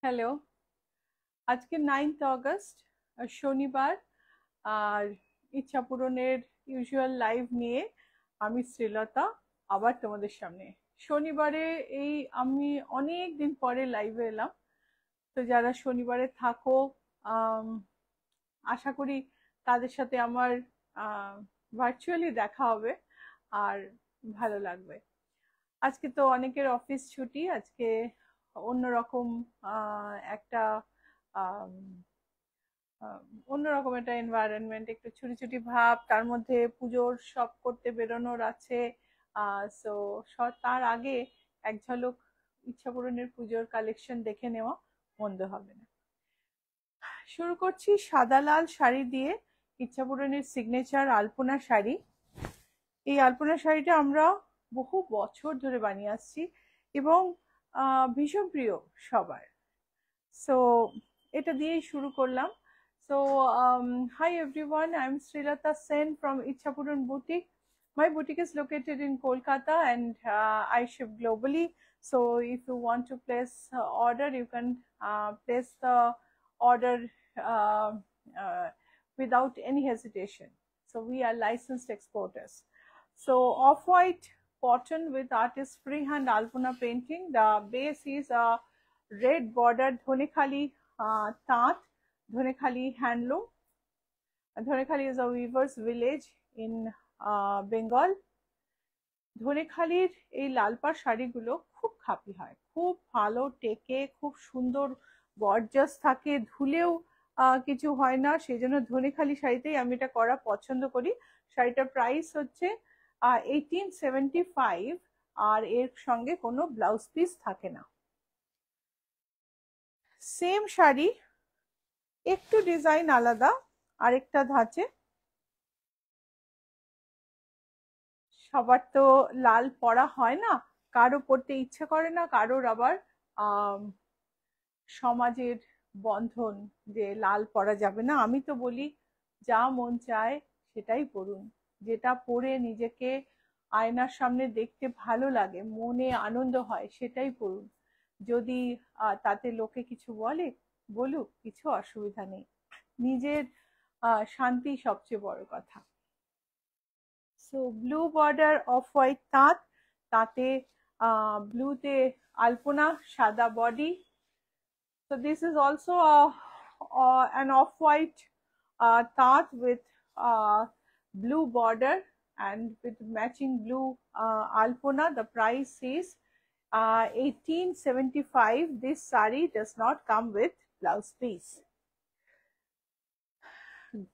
Hello, আজকে 9th August শনিবার। আর ইচ্ছা পূরণের ইউজুয়াল লাইভ নিয়ে আমি শ্রীলতা আবার তোমাদের সামনে। শনিবারে আমি অনেক দিন পরে লাইভে এলাম। তো যারা শনিবারে থাকো, আম, আশা করি তাদের সাথে আমার ভার্চুয়ালি দেখা হবে আর ভালো লাগবে। আজকে তো অনেকের অফিস ছুটি, আজকে অন্যরকম একটা আম, আম, অন্যরকম একটা এনভায়রনমেন্ট, একটু ছুটি ছুটি ভাব, তার মধ্যে পুজোর সব করতে বেরোনোর আছে। সো তার আগে এক ঝলক ইচ্ছা পূরণের পুজোর কালেকশন দেখে নেওয়া মন্দ হবে না। শুরু করছি সাদা লাল শাড়ি দিয়ে, ইচ্ছা পূরণের সিগনেচার আলপনা শাড়ি। এই আলপনা শাড়িটা আমরা বহু বছর ধরে বানিয়ে আসছি এবং ভীষণ প্রিয় সবার। সো এটা দিয়েই শুরু করলাম। So, hi everyone, I'm Srilata Sen from Ichapuran Boutique. My boutique is located in Kolkata and I ship globally. So, if you want to place order, you can place the order uh, uh, without any hesitation. So, we are licensed exporters. So, off-white cotton with artist freehand alpana painting. The base is a red border Dhonikhali Taat, Dhonikhali handloom. Dhonikhali is a weaver's village in Bengal. ধনেখালির এই লালপাড় শাড়িগুলো খুব খাপি হয়, খুব ভালো টেকে, খুব সুন্দর gorgeous থাকে, ধুলেও কিছু হয় না। সেই জন্য ধনেখালি শাড়িতেই আমি এটা করা পছন্দ করি। শাড়িটার প্রাইস হচ্ছে 1875 আর এর সঙ্গে কোনো ব্লাউজ পিস থাকে না। সেম শাড়ি, একটু ডিজাইন আলাদা, আরেকটা ধাঁচে। সবার তো লাল পরা হয় না, কারো পরতে ইচ্ছে করে না, কারোর আবার সমাজের বন্ধন যে লাল পরা যাবে না। আমি তো বলি যা মন চায় সেটাই পরুন, যেটা পরে নিজেকে আয়নার সামনে দেখতে ভালো লাগে, মনে আনন্দ হয়, সেটাই পরুন। যদি তাতে লোকে কিছু বলে, বলুক, কিছু অসুবিধা নেই। নিজের শান্তি সবচেয়ে বড় কথা। So blue border off white তাঁত, তাতে ব্লুতে আলপনা, সাদা body. So this is also an off-white taat with blue border and with matching blue alpona. The price is 1875. This sari does not come with blouse piece.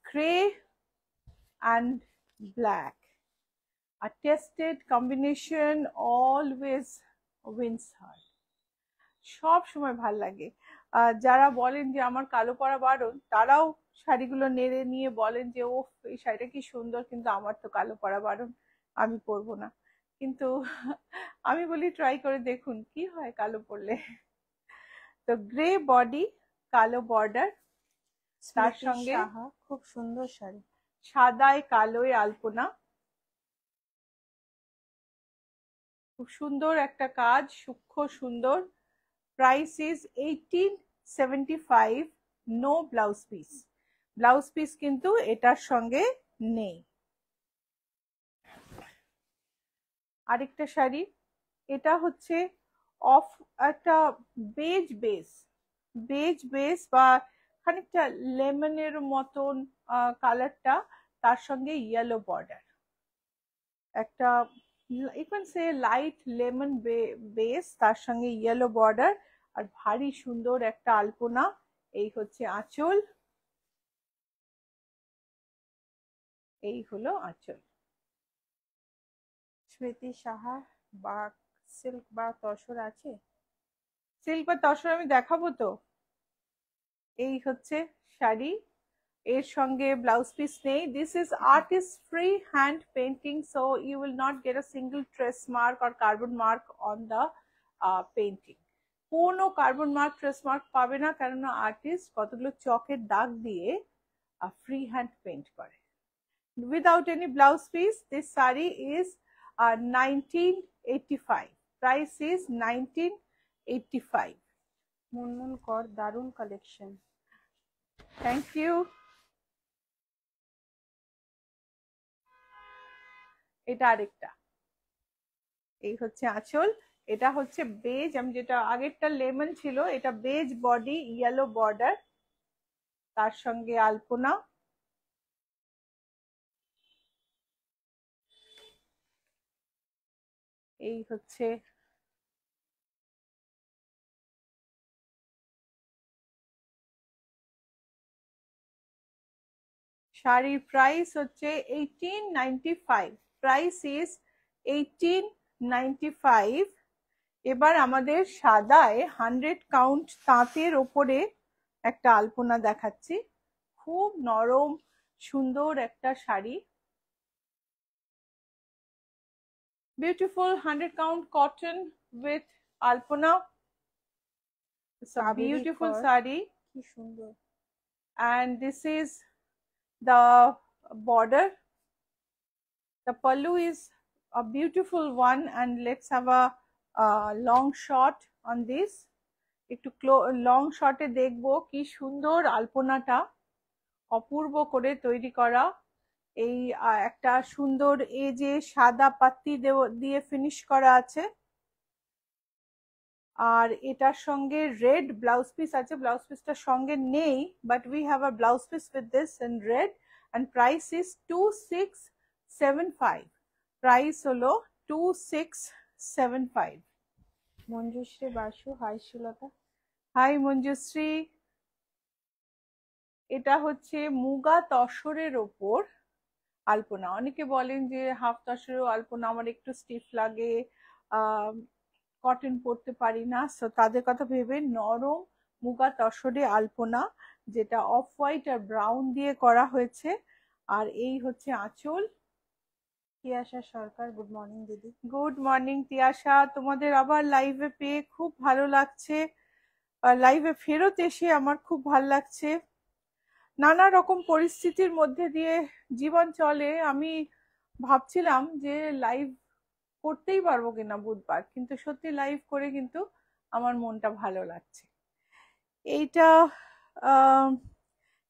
Grey and black, a tested combination, always wins heart. সব সময় ভাল লাগে। যারা বলেন যে আমার কালো পরা বারণ, তারাও শাড়িগুলো নেড়ে নিয়ে বলেন যে ও এই শাড়িটা কি সুন্দর, কিন্তু আমার তো কালো পরা বারণ, আমি পরবো না। কিন্তু আমি বলি ট্রাই করে দেখুন কি হয় কালো পরলে। তো গ্রে বডি, কালো বর্ডার, তার সঙ্গে খুব সুন্দর শাড়ি, সাদায় কালোয় আলপনা, খুব সুন্দর একটা কাজ, সূক্ষ্ম সুন্দর। Price is 1875, no blouse piece. Blouse piece কিন্তু এটার সঙ্গে নেই। আরেকটা শাড়ি, এটা হচ্ছে অফ একটা বেজ বেস, বেজ বেস বা খানিকটা লেমনের মতন কালারটা, তার সঙ্গে ইয়েলো বর্ডার, একটা you can say light lemon base, তার সঙ্গে ইয়েলো বর্ডার আর ভারী সুন্দর একটা আলপনা। এই হচ্ছে আঁচল, এই হলো আঁচল। স্মৃতি সাহা বা সিল্ক বা তসর আছে? সিল্ক বা তসর আমি দেখাবো তো। এই হচ্ছে শাড়ি, এর সঙ্গে ব্লাউজ পিস নেই। This is artist free hand painting, so you will not get a single trace mark or carbon mark on the painting. কোনো কার্বন মার্ক, ট্রেস মার্ক পাবে না, কেননা আর্টিস্ট কতগুলো চকের দাগ দিয়ে ফ্রি হ্যান্ড পেন্ট করে। Without any blouse piece, this sari is 1985. Price is 1985. Munmun কর, দারুণ কালেকশন। Thank you. এটা আরেকটা, এই হচ্ছে আঁচল। এটা হচ্ছে বেজ, আমি যেটা আগেরটা লেমন ছিল, এটা বেজ বডি, ইয়েলো বর্ডার, তার সঙ্গে আলপনা। এই হচ্ছে শাড়ির প্রাইস হচ্ছে 1895, প্রাইস ইজ 1895। এবার আমাদের সাদায় 100 কাউন্ট তাঁতের ওপরে একটা আলপনা দেখাচ্ছি, খুব নরম সুন্দর একটা sari, beautiful 100 count cotton with Alpana. It's a beautiful sari, কি সুন্দর। and this is the border. The pallu is a beautiful one, and let's have a long shot on this. একটু লং শটে দেখবো কি সুন্দর আলপনাটা, অপূর্ব করে তৈরি করা। এই একটা সুন্দর এই যে সাদা পাত্তি দিয়ে ফিনিশ করা আছে, আর এটার সঙ্গে রেড ব্লাউজ পিস আছে, ব্লাউজ পিসটার সঙ্গে নেই, but we have a blouse piece with this in red, and price is 2675, price হলো 2675। মঞ্জুশ্রী বাসু, হাই শ্রীলতা। হাই মঞ্জুশ্রী। এটা হচ্ছে মুগা তসরের ওপর আলপনা। অনেকে বলেন যে হাফ তসরের আলপনা আমার একটু স্টিফ লাগে, কটন পরতে পারি না, সো তাদের কথা ভেবে নরম মুগা তসরে আলপনা, যেটা অফ হোয়াইট আর ব্রাউন দিয়ে করা হয়েছে। আর এই হচ্ছে আঁচল। তিয়াশা সরকার, গুড মর্নিং দিদি। গুড মর্নিং তিয়াশা, তোমাদের আবার লাইভে পেয়ে খুব ভালো লাগছে, লাইভে ফেরত এসে আমার খুব ভালো লাগছে। নানা রকম পরিস্থিতির মধ্যে দিয়ে জীবন চলে, আমি ভাবছিলাম যে লাইভ করতেই পারবো কিনা বুধবার, কিন্তু সত্যি লাইভ করে কিন্তু আমার মনটা ভালো লাগছে। এইটা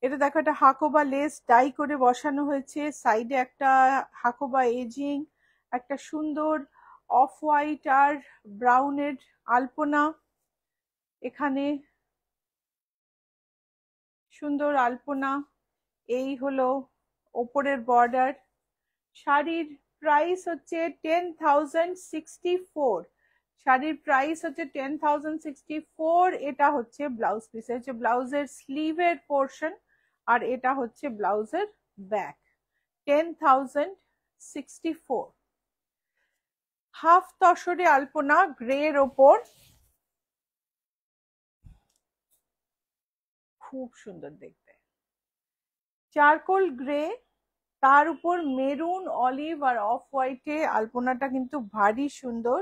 এটা দেখো, একটা হাকোবা লেস ডাই করে বসানো হয়েছে, সাইডে একটা হাকোবা এজিং, একটা সুন্দর অফ হোয়াইট আর ব্রাউনের আলপনা, এখানে সুন্দর আলপনা। এই হলো ওপরের বর্ডার। শাড়ির প্রাইস হচ্ছে 10,064, শাড়ির প্রাইস হচ্ছে 10,064। এটা হচ্ছে ব্লাউজ পিস, হচ্ছে ব্লাউজের স্লিভের পোর্শন, আর এটা হচ্ছে ব্লাউজের ব্যাক। 10,064, হাফ তসরে আলপনা গ্রের ওপর, খুব সুন্দর দেখতে, চারকোল গ্রে, তার উপর মেরুন, অলিভ আর অফ হোয়াইটে আলপনাটা কিন্তু ভারী সুন্দর।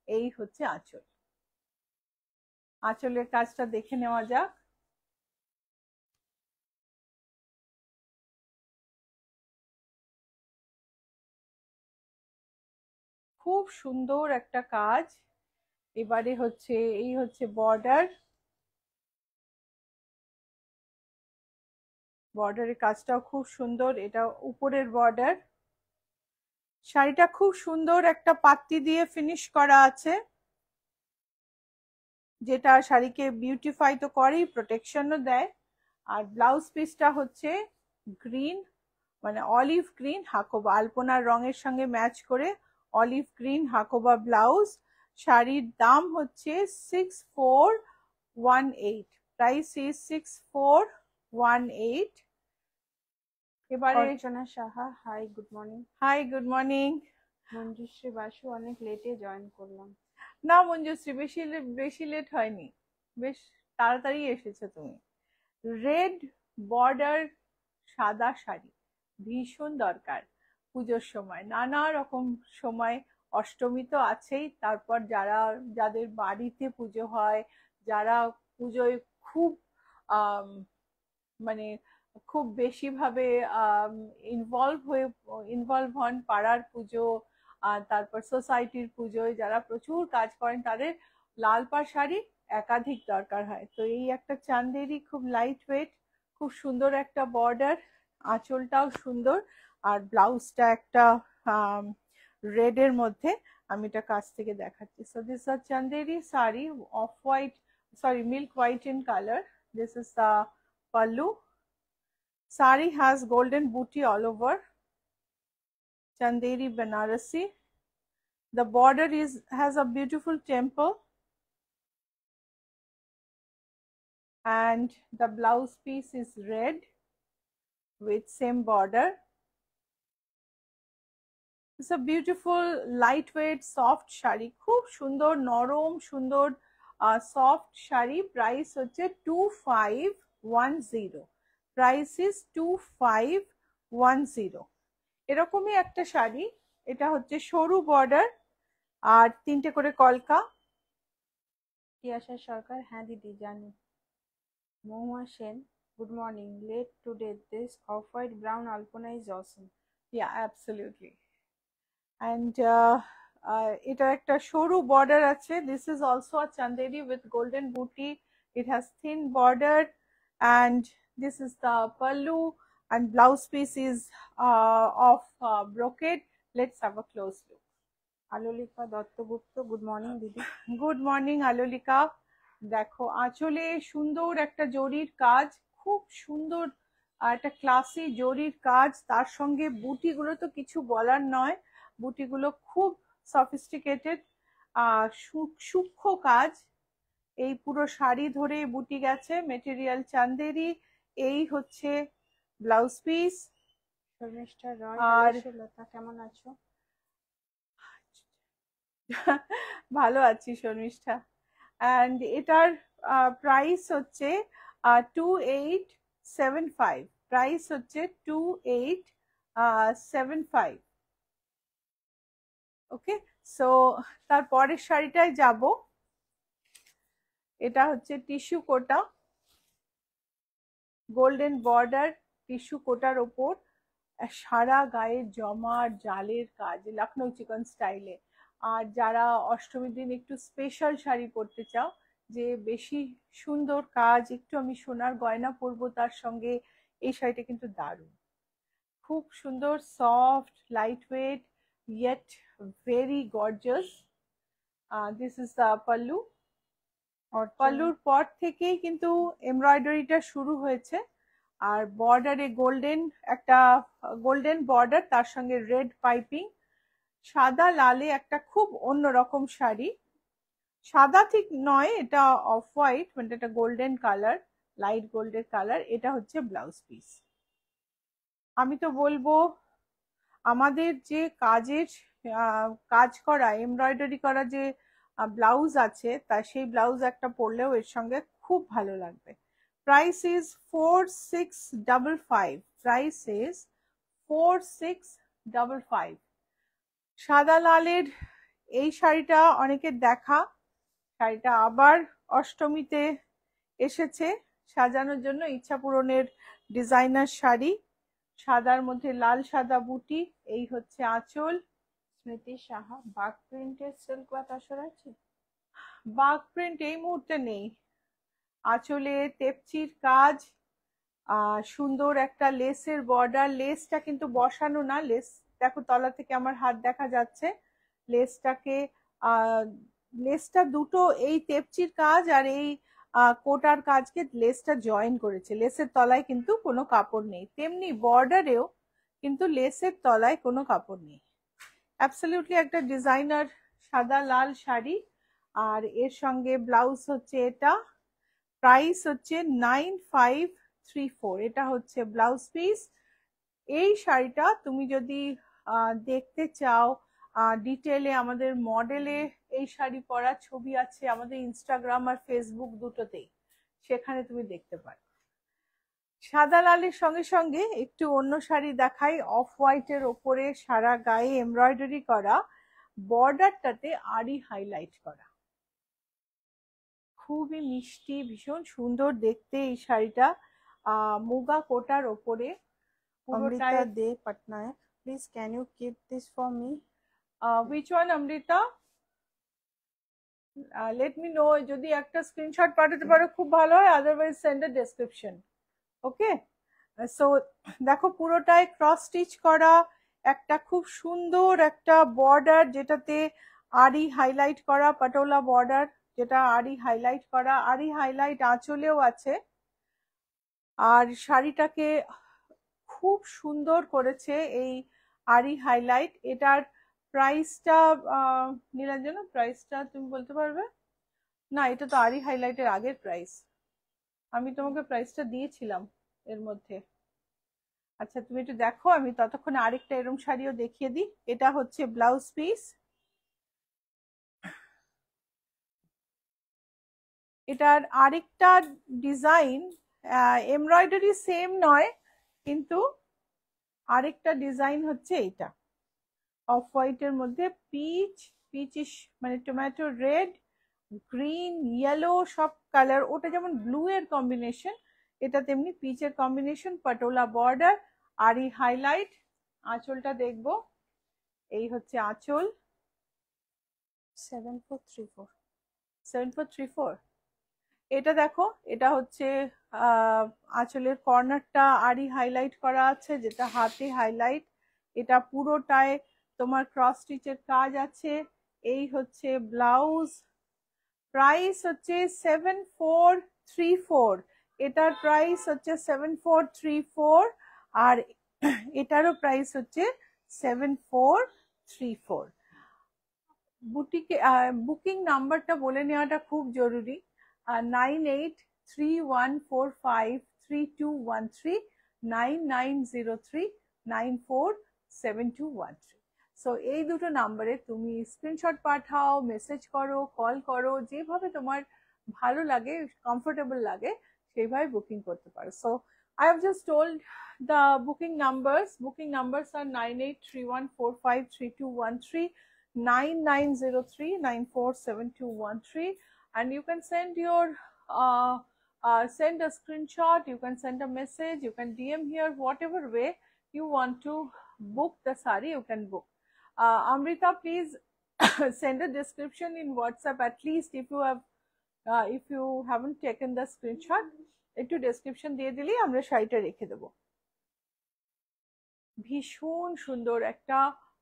এই হচ্ছে আঁচল, আঁচলের কাজটা দেখে নেওয়া যাক। খুব সুন্দর একটা কাজ। এবারে হচ্ছে এই হচ্ছে বর্ডার, বর্ডারের কাজটাও খুব সুন্দর, এটা উপরের বর্ডার। শাড়িটা খুব সুন্দর একটা পাত্তি দিয়ে ফিনিশ করা আছে, যেটা শাড়িকে বিউটিফাই তো করেই, প্রোটেকশনও দেয়। আর ব্লাউজ পিসটা হচ্ছে গ্রিন, মানে অলিভ গ্রিন হাকোবা, আলপনার রঙের সঙ্গে ম্যাচ করে অলিভ গ্রিন হাকোবা ব্লাউজ। শাড়ির দাম হচ্ছে 6418, প্রাইস ইজ 6418। এবারে Archana Saha, hi good morning. Hi good morning. Manjushree Basu, অনেক লেটে জয়েন করলাম। না মঞ্জুশ্রী, বেশি লেট হয়নি, বেশ তাড়াতাড়ি এসেছো তুমি। রেড বর্ডার সাদা শাড়ি ভীষণ দরকার পুজোর সময়, নানা রকম সময়, অষ্টমী তো আছেই, তারপর যাদের বাড়িতে পুজো হয়, যারা পুজোয় খুব মানে খুব বেশি ভাবে ইনভলভ হন, পাড়ার পুজো আর তারপর সোসাইটির পুজোয় যারা প্রচুর কাজ করেন, তাদের লাল পাড় শাড়ি একাধিক দরকার হয়। তো এই একটা চান্দেরি, খুব লাইট ওয়েট, খুব সুন্দর একটা বর্ডার, আঁচলটাও সুন্দর, আর ব্লাউজটা একটা রেড এর মধ্যে। আমি এটা কাছ থেকে দেখাচ্ছি। So this are Chanderi sari, off white, sorry, milk white in color. This is the pallu. Sari has golden booty all over. Chanderi Banarasi. The border has a beautiful temple, and the blouse piece is red with same border. It's a beautiful lightweight soft shari, খুব সুন্দর নরম সুন্দর soft shari. Price হচ্ছে 2510. Price is 2510. এরকমই একটা শাড়ি, এটা হচ্ছে সরু বর্ডার আর 3টে করে কলকা। তিয়াশা সরকার, হ্যাঁ দিদি জানি। Mahua Sen, good morning, late today this of white brown alpana is awesome. Yeah, absolutely. And এটা একটা সরু বর্ডার আছে। This is also a chanderi with golden booty. It has thin border, and this is the pallu, and blouse piece is of brocade. Let's have a close look. Alolika Dattagupta, good morning দিদি। Good morning Alolika. দেখো আঁচলে সুন্দর একটা জরির কাজ, খুব সুন্দর একটা ক্লাসি জরির কাজ, তার সঙ্গে বুটিগুলো তো কিছু বলার নয়, বুটিগুলো খুব সফিস্টিকেটেড, সূক্ষ্ম কাজ। এই পুরো শাড়ি ধরে বুটি গেছে, মেটেরিয়াল চান্দেরি। এই হচ্ছে ব্লাউজ পিস। শর্মিষ্ঠা রয়, আর লতা কেমন আছো? ভালো আছি শর্মিষ্ঠা। অ্যান্ড এটার প্রাইস হচ্ছে 2875। প্রাইস হচ্ছে 2875। ওকে, সো তারপরের শাড়িটায় যাব। এটা হচ্ছে টিস্যু কোটা, গোল্ডেন বর্ডার টিস্যু কোটার ওপর সারা গায়ে জমার জালের কাজ, লখনৌ চিকন স্টাইলে। আর যারা অষ্টমীর দিন একটু স্পেশাল শাড়ি পরতে চাও, যে বেশি সুন্দর কাজ, একটু আমি সোনার গয়না পরবো তার সঙ্গে, এই শাড়িটা কিন্তু দারুণ, খুব সুন্দর, soft, light weight, yet very gorgeous. This is the pallu. পাল্লুর পর থেকেই কিন্তু এমব্রয়ডারিটা শুরু হয়েছে, আর বর্ডারে গোল্ডেন, একটা গোল্ডেন বর্ডার, তার সঙ্গে রেড পাইপিং, সাদা লালে একটা খুব অন্যরকম শাড়ি। সাদা ঠিক নয়, এটা অফ হোয়াইট, মানে এটা golden colour, light golden colour. এটা হচ্ছে ব্লাউজ পিস। আমি তো বলবো আমাদের যে কাজের কাজ করা, এমব্রয়ডারি করা যে ব্লাউজ আছে, তা সেই ব্লাউজ একটা পরলেও এর সঙ্গে খুব ভালো লাগবে। Price is 4655। Price is 4655। সাদা লালের এই শাড়িটা অনেকের দেখা, শাড়িটা আবার অষ্টমীতে এসেছে সাজানোর জন্য, ইচ্ছা পূরণের ডিজাইনার শাড়ি, সাদার মধ্যে লাল সাদা বুটি। এই হচ্ছে আঁচল। স্মৃতি সাহা, বাগ প্রিন্টের সিল্ক বা তসর আছে? বাগ প্রিন্ট এই মুহূর্তে নেই। আঁচলে তেপচির কাজ, সুন্দর একটা লেসের বর্ডার। লেসটা কিন্তু বসানো না, লেস দেখো তলা থেকে আমার হাত দেখা যাচ্ছে। লেসটাকে লেসটা দুটো, এই তেপচির কাজ আর এই কোটার কাজকে লেসটা জয়েন করেছে। লেসের তলায় কিন্তু কোনো কাপড় নেই, তেমনি বর্ডারেও কিন্তু লেসের তলায় কোনো কাপড় নেই। অ্যাবসলিউটলি একটা ডিজাইনার সাদা লাল শাড়ি, আর এর সঙ্গে ব্লাউজ হচ্ছে এটা। প্রাইস হচ্ছে 9534। এটা হচ্ছে ব্লাউজ পিস। এই শাড়িটা তুমি যদি দেখতে চাও ডিটেলে, আমাদের মডেলে এই শাড়ি পরা ছবি আছে আমাদের ইনস্টাগ্রাম আর ফেসবুক দুটোতেই, সেখানে তুমি দেখতে পারো। সাদা লালের সঙ্গে সঙ্গে একটু অন্য শাড়ি দেখাই, অফ হোয়াইটের ওপরে সারা গায়ে এমব্রয়ডারি করা, বর্ডারটাতে আড়ি হাইলাইট করা, খুবই মিষ্টি, ভীষণ সুন্দর দেখতে এই শাড়িটা। মুগা কোটার ওপরে। Amrita De Patnaik, please can you keep this for me? Which one, Amrita? Let me know, যদি একটা স্ক্রিনশট পাঠাতে পারো খুব ভালো হয়, otherwise send a description. Okay, so দেখো পুরোটাই ক্রস স্টিচ করা, একটা খুব সুন্দর একটা বর্ডার যেটাতে আরি হাইলাইট করা, পাটোলা বর্ডার যেটা আরি হাইলাইট করা, আরি হাইলাইট আঁচলেও আছে। আর শাড়িটাকে খুব সুন্দর করেছে এই আরি হাইলাইট। এটার প্রাইসটা নীলাঞ্জনা, প্রাইসটা তুমি বলতে পারবে? না, এটা তো আরি হাইলাইটের আগের প্রাইস, আমি তোমাকে প্রাইসটা দিয়েছিলাম এর মধ্যে। আচ্ছা তুমি একটু দেখো, আমি ততক্ষণে আরেকটা এরম শাড়িও দেখিয়ে দিই। এটা হচ্ছে ব্লাউজ পিস, এটার আরেকটা ডিজাইন, এমব্রয়ডারি সেম নয়, কিন্তু আরেকটা ডিজাইন হচ্ছে এইটা অফ হোয়াইটের মধ্যে পিচ, পিচিশ মানে টমেটো রেড, গ্রিন, ইয়েলো সব কালার। ওটা যেমন ব্লু এর কম্বিনেশন, এটা তেমনি পিচের কম্বিনেশন, পাটোলা বর্ডার, আরি হাইলাইট। আঁচলটা দেখবো, এই হচ্ছে আঁচল, 7434। 7434। এটা দেখো, এটা হচ্ছে আঁচলের কর্নারটা আরি হাইলাইট করা আছে, যেটা হাতে হাইলাইট। এটা পুরোটায় তোমার ক্রস স্টিচের কাজ আছে। এই হচ্ছে ব্লাউজ, প্রাইস হচ্ছে 7434। এটার প্রাইস হচ্ছে 7434, আর এটারও প্রাইস হচ্ছে 7434। বুটিকে বুকিং নাম্বারটা বলে নেওয়াটা খুব জরুরি, 9831453213, 9903947213। সো এই দুটো নাম্বারে তুমি স্ক্রিনশট পাঠাও, মেসেজ করো, কল করো, যেভাবে তোমার ভালো লাগে, কমফোর্টেবল লাগে সেইভাবে বুকিং করতে পারো। So I have just told the booking numbers. Booking numbers are 9831453213, 9903947213, and you can send your send a screenshot, you can send a message, you can DM here, whatever way you want to book the sari you can book. Amrita, please send a description in WhatsApp, at least if you haven't taken the screenshot, একটু description দিয়ে দিলেই আমরা শাড়িটা রেখে দেবো। ভীষণ সুন্দর একটা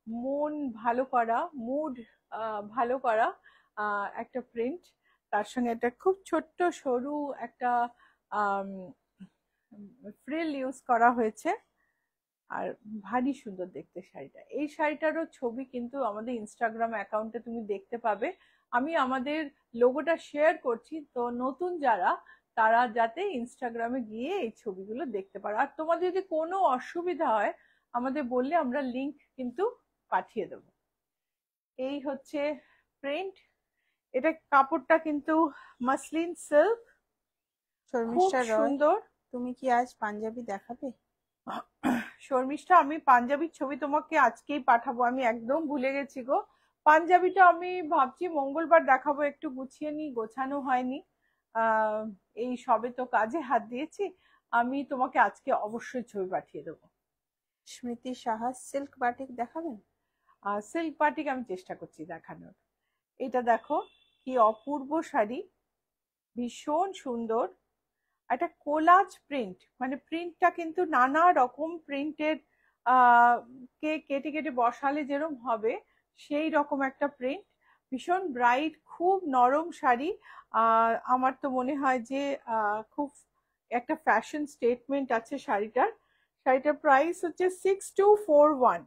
মন ভালো করা, মুড ভালো করা একটা প্রিন্ট, তার সঙ্গে একটা খুব ছোট্ট সরু একটা ফ্রিল ইউজ করা হয়েছে, আর ভারী সুন্দর দেখতে শাড়িটা। এই শাড়িটারও ছবি কিন্তু আমাদের ইনস্টাগ্রাম অ্যাকাউন্টে তুমি দেখতে পাবে। আমি আমাদের লোগোটা শেয়ার করছি, তো নতুন যারা তারা যাতে ইনস্টাগ্রামে গিয়ে এই ছবিগুলো দেখতে পারো। আর তোমাদের যদি কোনো অসুবিধা হয় আমাদের বললে আমরা লিংক কিন্তু পাঠিয়ে দেব। এই হচ্ছে প্রিন্ট, এটা কাপড়টা কিন্তু মাসলিন সিল্ক, খুব শর্মিষ্ঠা রয়, সুন্দর। তুমি কি আজ পাঞ্জাবি দেখাবে? শর্মিষ্ঠা, আমি পাঞ্জাবির ছবি তোমাকে আজকেই পাঠাবো, আমি একদম ভুলে গেছি গো। পাঞ্জাবিটা আমি ভাবছি মঙ্গলবার দেখাবো, একটু গুছিয়ে নি, গোছানো হয়নি, এই সবে তো কাজে হাত দিয়েছি। আমি তোমাকে আজকে অবশ্যই ছবি পাঠিয়ে দেবো। স্মৃতি সাহা, সিল্ক বাটিক দেখাবেন? সিল্ক বাটিক আমি চেষ্টা করছি দেখানোর। এটা দেখো কি অপূর্ব শাড়ি, ভীষণ সুন্দর একটা কোলাজ প্রিন্ট, মানে প্রিন্টটা কিন্তু নানা রকম প্রিন্টের কে কেটে কেটে বসালে যেরকম হবে সেই রকম একটা প্রিন্ট, ভীষণ ব্রাইট, খুব নরম শাড়ি। আমার তো মনে হয় যে খুব একটা ফ্যাশন স্টেটমেন্ট আছে শাড়িটার। শাড়িটার প্রাইস হচ্ছে 6241।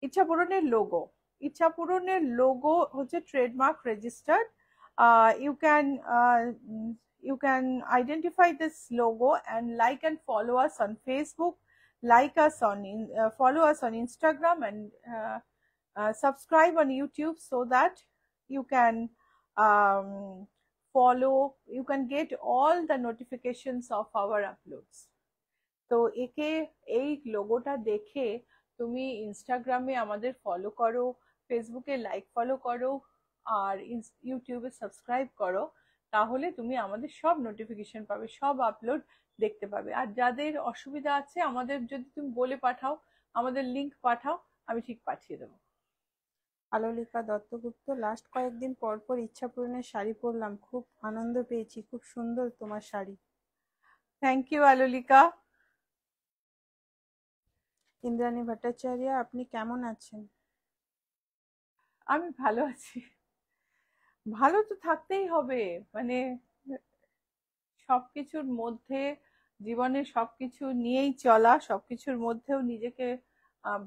ইচ্ছাপূরণের লোগো, ইচ্ছাপূরণের লোগো হচ্ছে trademark registered. You can you can identify this logo and like and follow us on Facebook, like us on follow us on Instagram, and subscribe on YouTube so that you can um, you can get all the notifications of our uploads. তো একে, এই লোগোটা দেখে তুমি ইনস্টাগ্রামে আমাদের follow করো, ফেসবুকে লাইক ফলো করো, আর ইউটিউবে সাবস্ক্রাইব করো, তাহলে তুমি আমাদের সব নোটিফিকেশন পাবে, সব আপলোড দেখতে পাবে। আর যাদের অসুবিধা আছে আমাদের যদি তুমি বলে পাঠাও, আমাদের লিংক পাঠাও, আমি ঠিক পাঠিয়ে দেবো। আলোলিকা দত্তগুপ্ত, লাস্ট কয়েকদিন পর পর ইচ্ছা পূরণের শাড়ি পরলাম, খুব আনন্দ পেয়েছি, খুব সুন্দর তোমার শাড়ি। Thank you Alolika. ইন্দ্রাণী ভট্টাচার্য, আপনি কেমন আছেন? আমি ভালো আছি। ভালো তো থাকতেই হবে, মানে সবকিছুর মধ্যে, জীবনে সবকিছু নিয়েই চলা, সবকিছুর মধ্যেও নিজেকে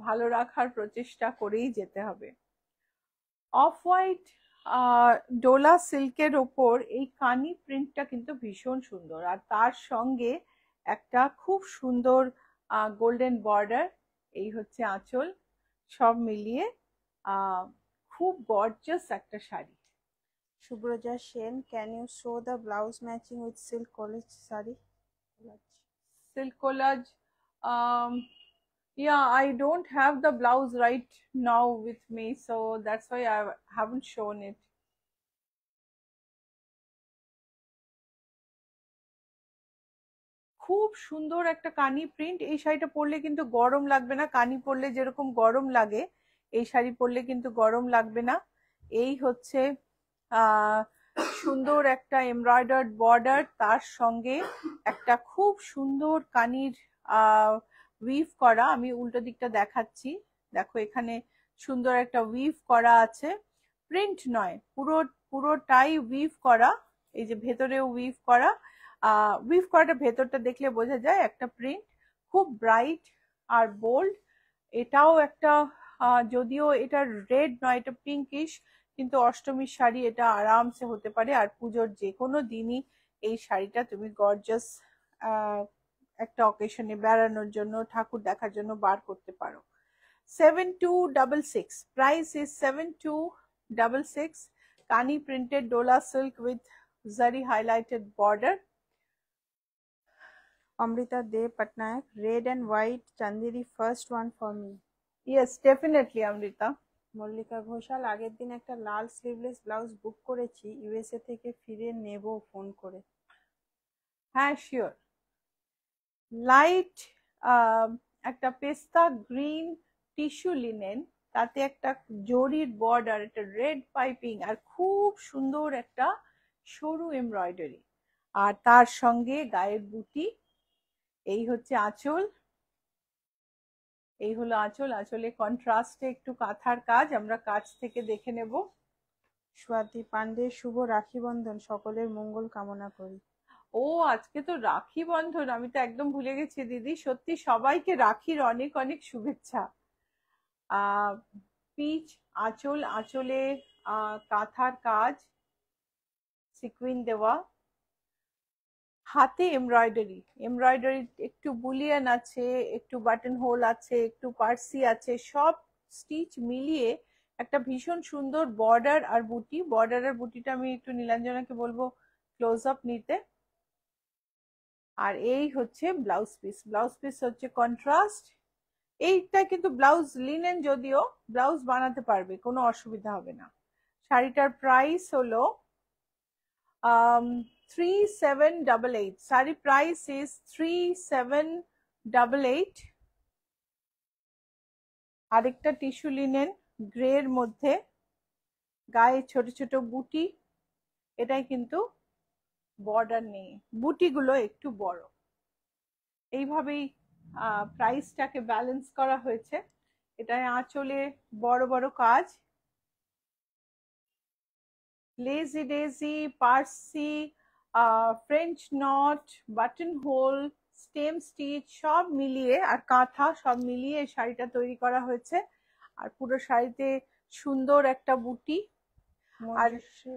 ভালো রাখার প্রচেষ্টা করেই যেতে হবে। অফ হোয়াইট ডোলা সিল্কের ওপর এই কানি প্রিন্টটা কিন্তু ভীষণ সুন্দর, আর তার সঙ্গে একটা খুব সুন্দর গোল্ডেন বর্ডার, এই হচ্ছে আঁচল, সব মিলিয়ে খুব গর্জাস একটা শাড়ি। Subraja Sen, can you show the blouse matching with silk collage sari? Silk collage, yeah, I don't have the blouse right now with me, so that's why I haven't shown it. খুব সুন্দর একটা কানি প্রিন্ট। এই শাড়িটা পরলে কিন্তু গরম লাগবে না, কানি পরলে যেরকম গরম লাগে এই শাড়ি পরলে কিন্তু গরম লাগবে না। এই হচ্ছে সুন্দর একটা এমব্রয়ডার্ড বর্ডার, তার সঙ্গে একটা খুব সুন্দর কানির উইভ করা। আমি উল্টো দিকটা দেখাচ্ছি, দেখো এখানে সুন্দর একটা উইভ করা আছে, প্রিন্ট নয়, পুরোটাই উইভ করা। এই যে ভেতরেও উইভ করা, উইভ করাটা ভেতরটা দেখলে বোঝা যায় একটা প্রিন্ট, খুব ব্রাইট আর বোল্ড। এটাও একটা যদিও এটা রেড নয়, এটা পিঙ্কিশ, কিন্তু অষ্টমীর শাড়ি এটা আরামসে হতে পারে, আর পুজোর যে কোনো দিনই এই শাড়িটা তুমি গর্জাস একটা অকেশনে বেড়ানোর জন্য, ঠাকুর দেখার জন্য বার করতে পারো। 7266, price is 7266, kani printed dola silk with zari highlighted border. Amrita De Patnaik, red and white chanderi, first one for me. Yes, definitely Amrita. Mallika Ghoshal, আগের দিন একটা লাল স্লিভলেস ব্লাউজ বুক করেছি, ইউএসএ থেকে ফিরে নেব ফোন করে। হ্যাঁ শিওর। লাইট একটা পেস্তা গ্রিন টিস্যু লিনেন, তাতে একটা জরির বর্ডার, একটা রেড পাইপিং, আর খুব সুন্দর একটা সরু এমব্রয়ডারি, আর তার সঙ্গে গায়ের বুটি। এই হচ্ছে আঁচল, এই হলো আঁচল। আঁচলে কন্ট্রাস্টে একটু কাঁথার কাজ, আমরা কাজ থেকে দেখে নেব। স্বাতি পান্ডে, শুভ রাখি বন্ধন, সকলের মঙ্গল কামনা করি। ও আজকে তো রাখি বন্ধন, আমি তো একদম ভুলে গেছি দিদি, সত্যি সবাইকে রাখির অনেক অনেক শুভেচ্ছা। পিচ আঁচল, আঁচলে কাঁথার কাজ, সিকুইন দেওয়া, হাতে এমব্রয়ডারি, এমব্রয়ডারি একটু বুলিয়ান আছে, একটু বাটন হোল আছে, একটু পার্সি আছে, সব স্টিচ মিলিয়ে একটা ভীষণ সুন্দর বর্ডার আর বুটি। বর্ডার আর বুটিটা আমি একটু নীলাঞ্জনাকে বলবো ক্লোজ আপ নিতে। আর এই হচ্ছে ব্লাউজ পিস, ব্লাউজ পিস হচ্ছে কন্ট্রাস্ট। এইটা কিন্তু ব্লাউজ লিনেন, যদিও ব্লাউজ বানাতে পারবে, কোনো অসুবিধা হবে না। শাড়িটার প্রাইস হলো 3788, শাড়ি প্রাইস ইজ 3788। আরেকটা টিস্যু লিনেন গ্রের মধ্যে, গায়ে ছোট ছোট বুটি, এটাই কিন্তু বর্ডার নেই, বুটিগুলো একটু বড়। এইভাবেই প্রাইসটাকে ব্যালেন্স করা হয়েছে। এটায় আঁচলে বড় বড় কাজ, lazy daisy, Parsi, French knot, button hole, stem stitch সব মিলিয়ে, আর কাঁথা সব মিলিয়ে এই শাড়িটা তৈরি করা হয়েছে। আর পুরো শাড়িতে সুন্দর একটা বুটি। আর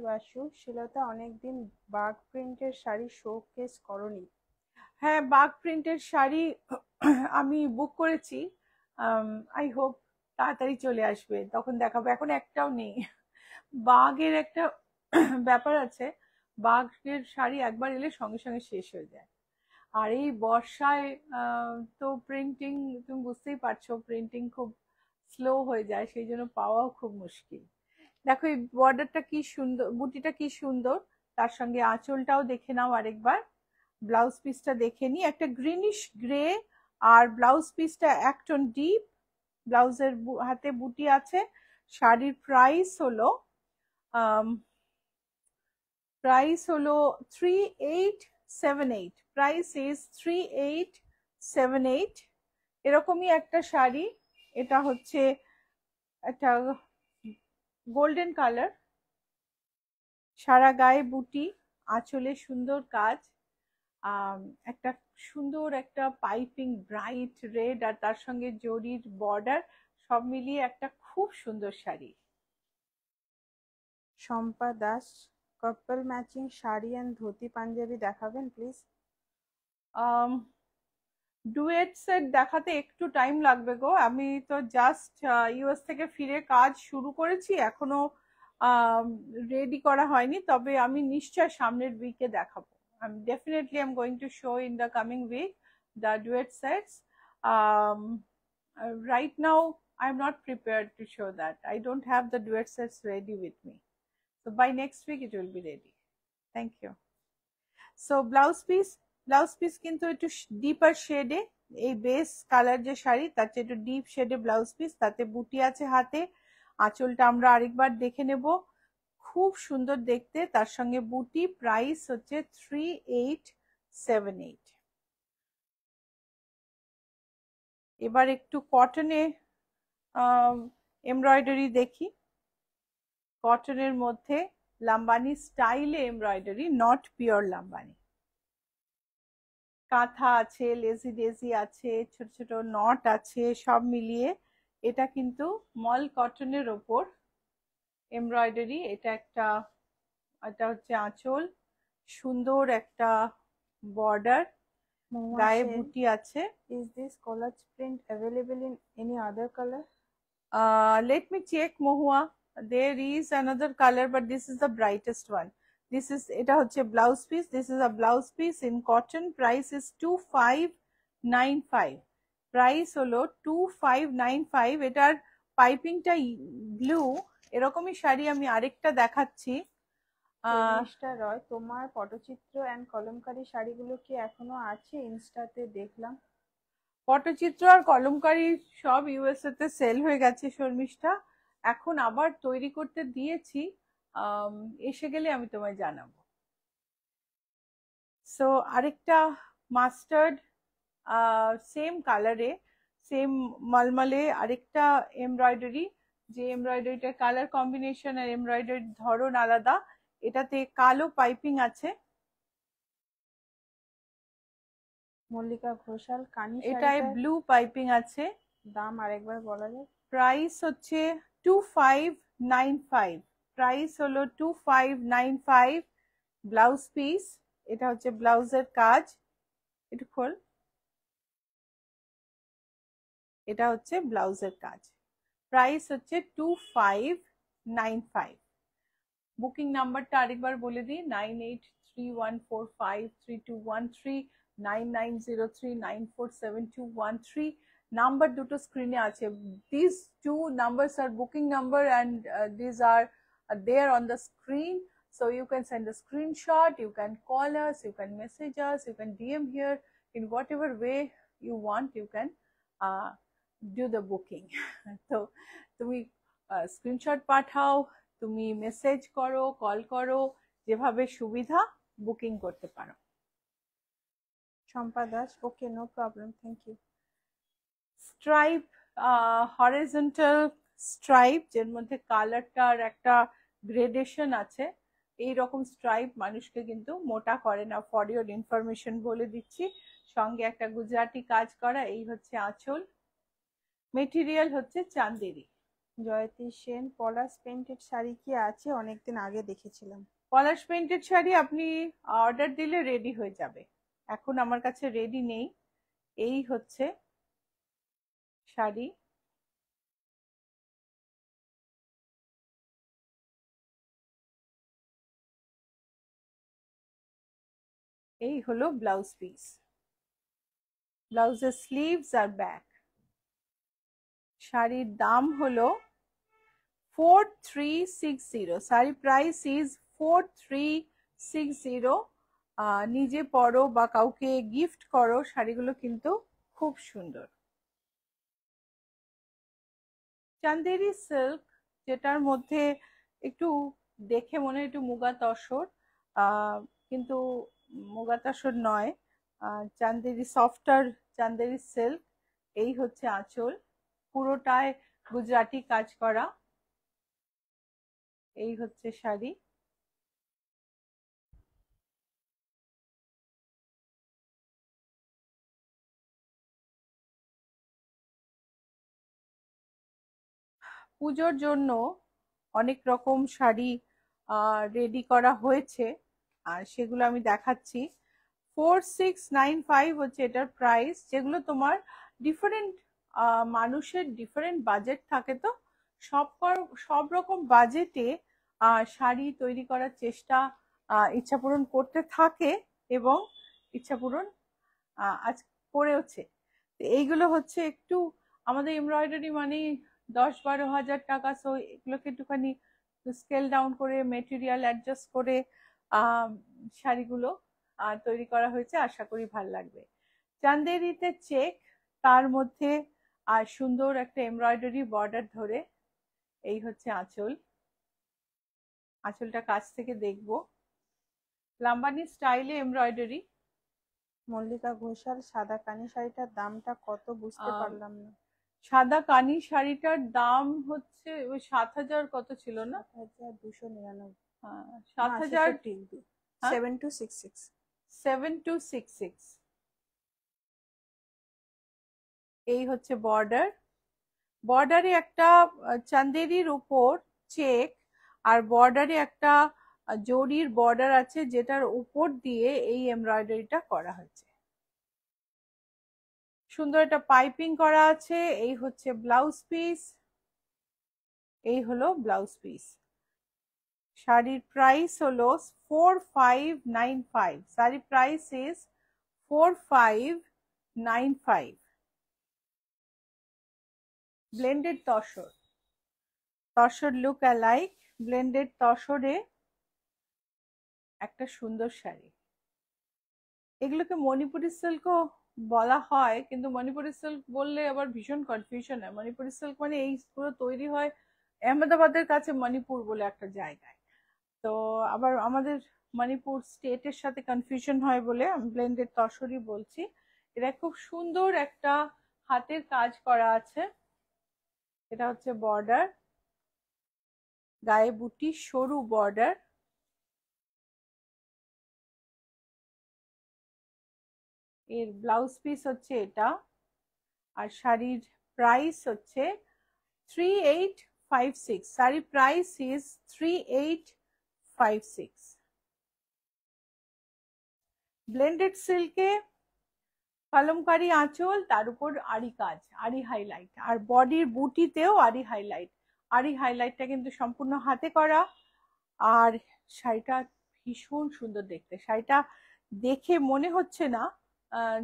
বাসু, শিলতা, অনেকদিন বাগ প্রিন্টের শাড়ি শোকেস করনি। হ্যাঁ, বাগ প্রিন্টের শাড়ি আমি বুক করেছি, আই হোপ তাড়াতাড়ি চলে আসবে, তখন দেখাবো। এখন একটাও নেই। বাগের একটা ব্যাপার আছে, বাগের শাড়ি একবার এলে সঙ্গে সঙ্গে শেষ হয়ে যায়। আর এই বর্ষায় তো প্রিন্টিং, তুমি বুঝতেই পারছো, প্রিন্টিং খুব স্লো হয়ে যায়, সেই জন্য পাওয়াও খুব মুশকিল। দেখো এই বর্ডারটা কি সুন্দর, বুটিটা কি সুন্দর, তার সঙ্গে আঁচলটাও দেখে নাও আরেকবার। ব্লাউজ পিসটা দেখে নি, একটা গ্রিনিশ গ্রে, আর ব্লাউজ পিসটা এক টোন ডিপ, ব্লাউজের হাতে বুটি আছে, শাড়ির প্রাইস হলো 3878, প্রাইস ইজ 3878। এরকমই একটা শাড়ি, এটা হচ্ছে একটা গোল্ডেন কালার, সারা গায়ে বুটি, আঁচলে সুন্দর কাজ, একটা সুন্দর একটা পাইপিং ব্রাইট রেড আর তার সঙ্গে জরির বর্ডার, সব মিলিয়ে একটা খুব সুন্দর শাড়ি। শম্পা দাস, কাপল ম্যাচিং শাড়ি অ্যান্ড ধুতি পাঞ্জাবি দেখাবেন প্লিজ। ডুয়েট সেট দেখাতে একটু টাইম লাগবে গো, আমি তো জাস্ট ইউএস থেকে ফিরে কাজ শুরু করেছি, এখনো রেডি করা হয়নি, তবে আমি নিশ্চয় সামনের উইকে দেখাবো। Definitely I'm going to show in the coming week the duet sets. Right now I'm not prepared to show that. I don't have the duet sets ready with me. So by next week it will be ready. Thank you. So blouse piece কিন্তু একটু ডিপার শেডে, এই base colour যে শাড়ি তার চেয়ে একটু deep শেডে blouse piece, তাতে বুটি আছে হাতে, আঁচলটা আমরা আরেকবার দেখে নেব, খুব সুন্দর দেখতে, তার সঙ্গে বুটি, প্রাইস হচ্ছে 3878। এবার একটু কটনে এমব্রয়ডারি দেখি, কটনের মধ্যে লাম্বানি স্টাইলে এমব্রয়ডারি, নট পিওর লাম্বানি, কাঁথা আছে, লেজি ডেজি আছে, ছোট ছোট নট আছে, সব মিলিয়ে এটা কিন্তু মল কটনের ওপর এমব্রয়ডারি। এটা হচ্ছে আঁচল, সুন্দর একটা বর্ডার, গায়ে বুটি আছে। Is this collage print available in any other color? Let me check, Mohua. There is another color, but this is the brightest one. This is, এটা হচ্ছে blouse piece, this is a blouse piece in cotton, price is 2595, price হলো 2595। এটার পাইপিংটা blue, এরকমই শাড়ি আমি আরেকটা দেখাচ্ছি। রয়, তোমার পটচিত্র and Kalamkari শাড়িগুলো কি এখনো আছে? ইনস্টাতে দেখলাম। পটচিত্র আর কলমকারী সব ইউএসএ তে সেল হয়ে গেছে শর্মিষ্ঠা, এখন আবার তৈরি করতে দিয়েছি, এসে গেলে আমি তোমায় জানাবো। সো আরেকটা মাস্টার্ড সেম কালারে, সেম মলমলে আরেকটা এমব্রয়ডারি, যে এমব্রয়ডারিটার কালার কম্বিনেশন আর এমব্রয়ডারির ধরন আলাদা, এটাতে কালো পাইপিং আছে। মল্লিকা ঘোষাল, কানি এটায় ব্লু পাইপিং আছে। দাম আরেকবার বলা যায়? প্রাইস হচ্ছে 2595, প্রাইস হলো 2595, ব্লাউজ পিস, এটা হচ্ছে ব্লাউজের কাজ, একটু খোল, এটা হচ্ছে ব্লাউজের কাজ, প্রাইস হচ্ছে 2595। বুকিং নাম্বারটা আরেকবার বলে দিই, 9831453213, 9903947213, নাম্বার দুটো স্ক্রিনে আছে। These two numbers are booking number and these are there on the screen, so you can send a screenshot, you can call us, you can message us, you can DM here, in whatever way you want you can do the booking. তো তুমি screenshot পাঠাও, তুমি message করো, call করো, যেভাবে সুবিধা booking করতে পারো। Shampa Das, okay, no problem, thank you. Stripe, horizontal stripe, যের মধ্যে কালারটার একটা গ্রেডেশন আছে, এই রকম স্ট্রাইপ মানুষকে কিন্তু মোটা করে না, ফর ইওর ইনফরমেশন বলে দিচ্ছি। সঙ্গে একটা গুজরাটি কাজ করা, এই হচ্ছে আঁচল, মেটেরিয়াল হচ্ছে চান্দেরি। জয়তী সেন, পলাশ পেইন্টেড শাড়ি কি আছে? অনেকদিন আগে দেখেছিলাম। পলাশ পেইন্টেড শাড়ি আপনি অর্ডার দিলে রেডি হয়ে যাবে, এখন আমার কাছে রেডি নেই। এই হচ্ছে শাড়ি, এই হলো ব্লাউজ পিস, ব্লাউজের স্লিভস আর ব্যাক। শাড়ির দাম হলো 4360, শাড়ি প্রাইস ইজ 4360। নিজে পরো বা কাউকে গিফট করো, শাড়িগুলো কিন্তু খুব সুন্দর। চান্দেরি সিল্ক যেটার মধ্যে একটু দেখে মনে হয় একটু মুগা তসর, কিন্তু মুগা তসর নয়, চান্দেরি সফটার চান্দেরি সিল্ক। এই হচ্ছে আঁচল, পুরোটায় গুজরাটি কাজ করা। এই হচ্ছে শাড়ি। পুজোর জন্য অনেক রকম শাড়ি রেডি করা হয়েছে, আর সেগুলো আমি দেখাচ্ছি। 4695 হচ্ছে এটার প্রাইস, যেগুলো তোমার ডিফারেন্ট মানুষের ডিফারেন্ট বাজেট থাকে, তো সব রকম বাজেটে শাড়ি তৈরি করার চেষ্টা ইচ্ছা পূরণ করতে থাকে, এবং ইচ্ছা পূরণ আজ করেওছে। এইগুলো হচ্ছে একটু আমাদের এমব্রয়ডারি মানে 10-12 হাজার টাকা, সো এগুলোকে একটুখানি স্কেল ডাউন করে মেটেরিয়াল অ্যাডজাস্ট করে শাড়িগুলো তৈরি করা হয়েছে। আশা করি ভাল লাগবে। চান্দেরিতে চেক, তার মধ্যে সুন্দর একটা এমব্রয়ডারি বর্ডার ধরে। এই হচ্ছে আঁচল। আঁচলটা কাছ থেকে দেখবো, লাম্বানি স্টাইলে এমব্রয়ডারি। মল্লিকা ঘোষাল সাদা কানি শাড়িটার দামটা কত বুঝতে পারলাম না। সাদা কানি শাড়িটার দাম হচ্ছে ওই 7,000 কত ছিল না, 7,299। 7,000 7266 7266। এই হচ্ছে বর্ডার। বর্ডারে একটা চান্দেরির উপর চেক, আর বর্ডারে একটা জরির বর্ডার আছে, যেটার উপর দিয়ে এই এমব্রয়ডারিটা করা হয়েছে। সুন্দর একটা পাইপিং করা আছে। এই হচ্ছে ব্লাউজ পিস। এই হলো ব্লাউজ পিস। শাড়ির প্রাইস হলো 4595। শাড়ির price is 4595। Blended tussar, tussar look alike, blended তসরে একটা সুন্দর শাড়ি। এগুলোকে মণিপুরি সিল্কও বলা হয়, কিন্তু মণিপুরি সিল্ক বললে আবার ভীষণ কনফিউশন হয়। মণিপুরি সিল্ক মানে এইগুলো তৈরি হয় আহমেদাবাদের কাছে মণিপুর বলে একটা জায়গায়, তো আবার আমাদের মণিপুর স্টেটের সাথে কনফিউশন হয় বলে আমি ব্লেন্ডেড তসরই বলছি। এটা খুব সুন্দর একটা হাতের কাজ করা আছে। এটা হচ্ছে বর্ডার, গায়ে বুটি, সরু বর্ডার। এর ব্লাউজ পিস হচ্ছে এটা, আর শাড়ির প্রাইস হচ্ছে 3856। শাড়ির প্রাইস ইজ 3856। ব্লেন্ডেড সিল্কে কলমকারী আঁচল, তার উপর আড়ি কাজ, আড়ি হাইলাইট, আর বডির বুটিতেও আড়ি হাইলাইট। আড়ি হাইলাইটটা কিন্তু সম্পূর্ণ হাতে করা, আর শাড়িটা ভীষণ সুন্দর দেখতে। শাড়িটা দেখে মনে হচ্ছে না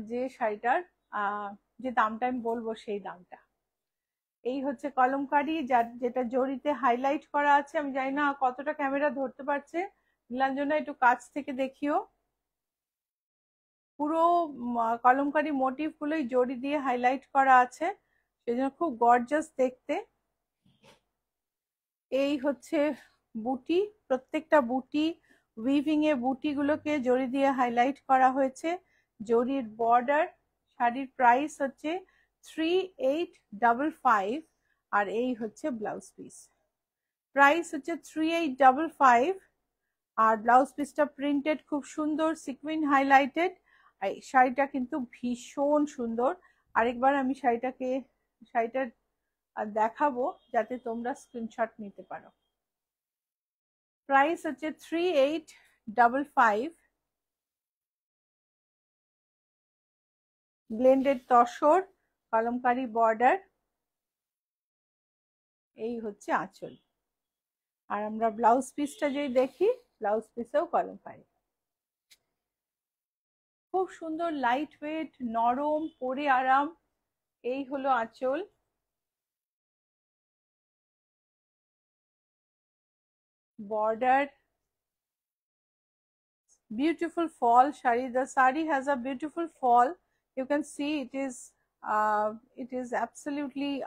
যে শাড়িটার যে দামটা আমি বলবো সেই দামটা। এই হচ্ছে কলমকারী, যেটা জরিতে হাইলাইট করা আছে। আমি জানি না কতটা ক্যামেরা ধরতে পারছে, নীলাঞ্জনা একটু কাছ থেকে দেখিও। পুরো কলমকারী মোটিভ গুলোই জরি দিয়ে হাইলাইট করা আছে, সেজন্য খুব গর্জাস দেখতে। এই হচ্ছে বুটি, প্রত্যেকটা বুটি উইভিং এ বুটি গুলোকে জরি দিয়ে হাইলাইট করা হয়েছে। জরির বর্ডার। শাড়ির প্রাইস হচ্ছে 3855, আর এই হচ্ছে ব্লাউজ পিস। প্রাইস হচ্ছে 3855, আর ব্লাউজ পিসটা প্রিন্টেড খুব সুন্দর, সিকুইন হাইলাইটেড। এই শাড়িটা কিন্তু ভীষণ সুন্দর। আরেকবার আমি শাড়িটা দেখাবো যাতে তোমরা স্ক্রিনশট নিতে পারো। প্রাইস হচ্ছে 3855। Blended tussar, Kalamkari border. এই হচ্ছে আঁচল। আর আমরা ব্লাউজ পিসটা যদি দেখি, ব্লাউজ পিসেও কলমকারী। খুব সুন্দর, লাইট ওয়েট, নরম, পরে আরাম। এই হলো আঁচল। border, beautiful fall shari. The sari has a beautiful fall. You can see it is absolutely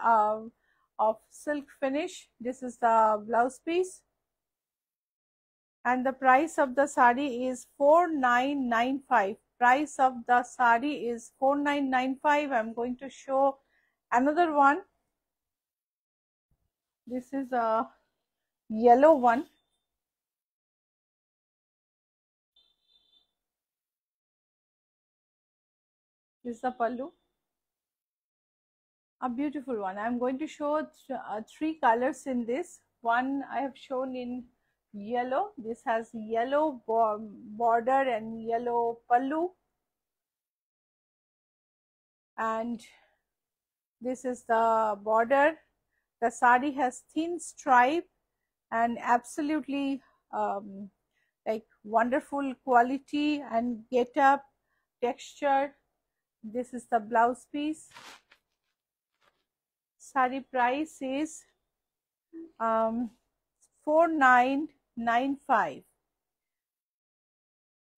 of silk finish. This is the blouse piece. And the price of the sari is 4995. Price of the sari is 4995. I'm going to show another one. This is a yellow one. This is the pallu. A beautiful one. I'm going to show three colors in this. One I have shown in yellow. This has yellow border and yellow pallu. And this is the border. The sari has thin stripe and absolutely like wonderful quality and get up texture. This is the blouse piece. Sari price is 4995.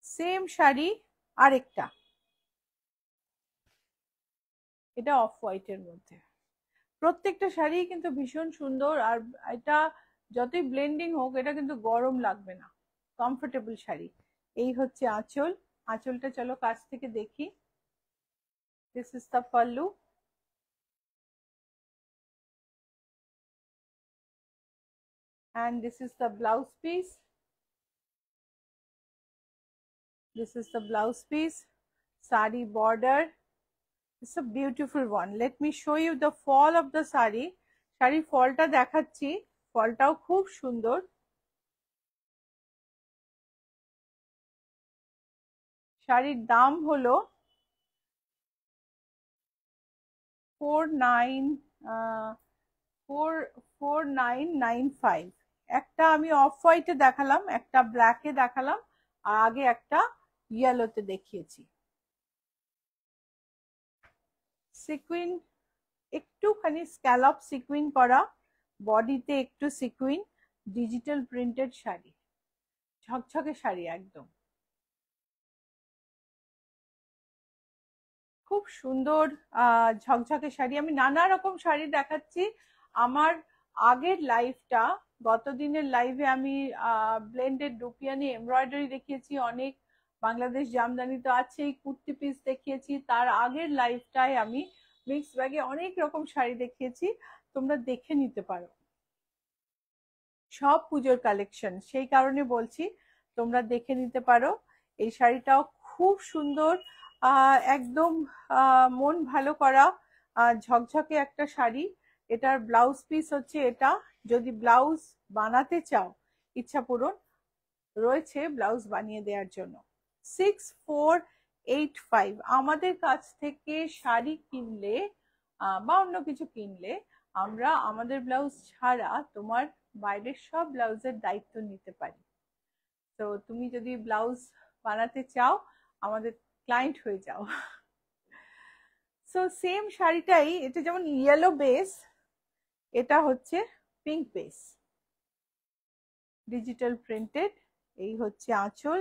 Same sari আরেকটা, এটা of হোয়াইটের মধ্যে। প্রত্যেকটা শাড়ি কিন্তু ভীষণ সুন্দর, আর এটা যতই ব্লেন্ডিং হোক এটা কিন্তু গরম লাগবে না, কমফোর্টেবল শাড়ি। এই হচ্ছে আঁচল, আঁচলটা চলো কাছ থেকে দেখি। This is the pallu. And this is the blouse piece. This is the blouse piece. Sari border. It's a beautiful one. Let me show you the fall of the sari. Sari ফলটা দেখাচ্ছি, ফলটাও খুব সুন্দর। শাড়ির দাম হলো 4995। একটা আমি অফ হোয়াইটে দেখালাম, একটা ব্ল্যাকে দেখালাম, আর আগে একটা ইয়েলোতে দেখিয়েছি। সিকুইন, একটুখানি স্ক্যালপ সিকুইন করা, বডিতে একটু সিকুইন, ডিজিটাল প্রিন্টেড শাড়ি, ঝকঝকে শাড়ি একদম খুব সুন্দর ঝকঝকে শাড়ি। আমি নানা রকম শাড়ি দেখাচ্ছি। আমার আগের লাইভটা, গত দিনের লাইভে আমি ব্লেন্ডেড রুপিয়ানি এমব্রয়ডারি দেখিয়েছি, অনেক বাংলাদেশ জামদানি তো আছেই, কুর্তি পিস দেখিয়েছি। তার আগের লাইভটায় আমি মিক্স ব্যাগে অনেক রকম শাড়ি দেখিয়েছি, তোমরা দেখে নিতে পারো। সব পুজোর কালেকশন, সেই কারণে বলছি তোমরা দেখে নিতে পারো। এই শাড়িটাও খুব সুন্দর, একদম মন ভালো করা ঝকঝকে একটা শাড়ি। এটার ব্লাউজ পিস হচ্ছে এটা। যদি ব্লাউজ বানাতে চাও, ইচ্ছা পূরণ রয়েছে ব্লাউজ বানিয়ে দেওয়ার জন্য। 6485। আমাদের কাছ থেকে শাড়ি কিনলে বা অন্য কিছু কিনলে আমরা আমাদের ব্লাউজ ছাড়া তোমার বাইরের সব ব্লাউজের দায়িত্ব নিতে পারি। তো তুমি যদি ব্লাউজ বানাতে চাও আমাদের ক্লায়েন্ট হয়ে যাও। সো সেম শাড়িটাই, এটা যেমন ইয়েলো বেস, এটা হচ্ছে পিঙ্ক বেস, ডিজিটাল প্রিন্টেড। এই হচ্ছে আঁচল,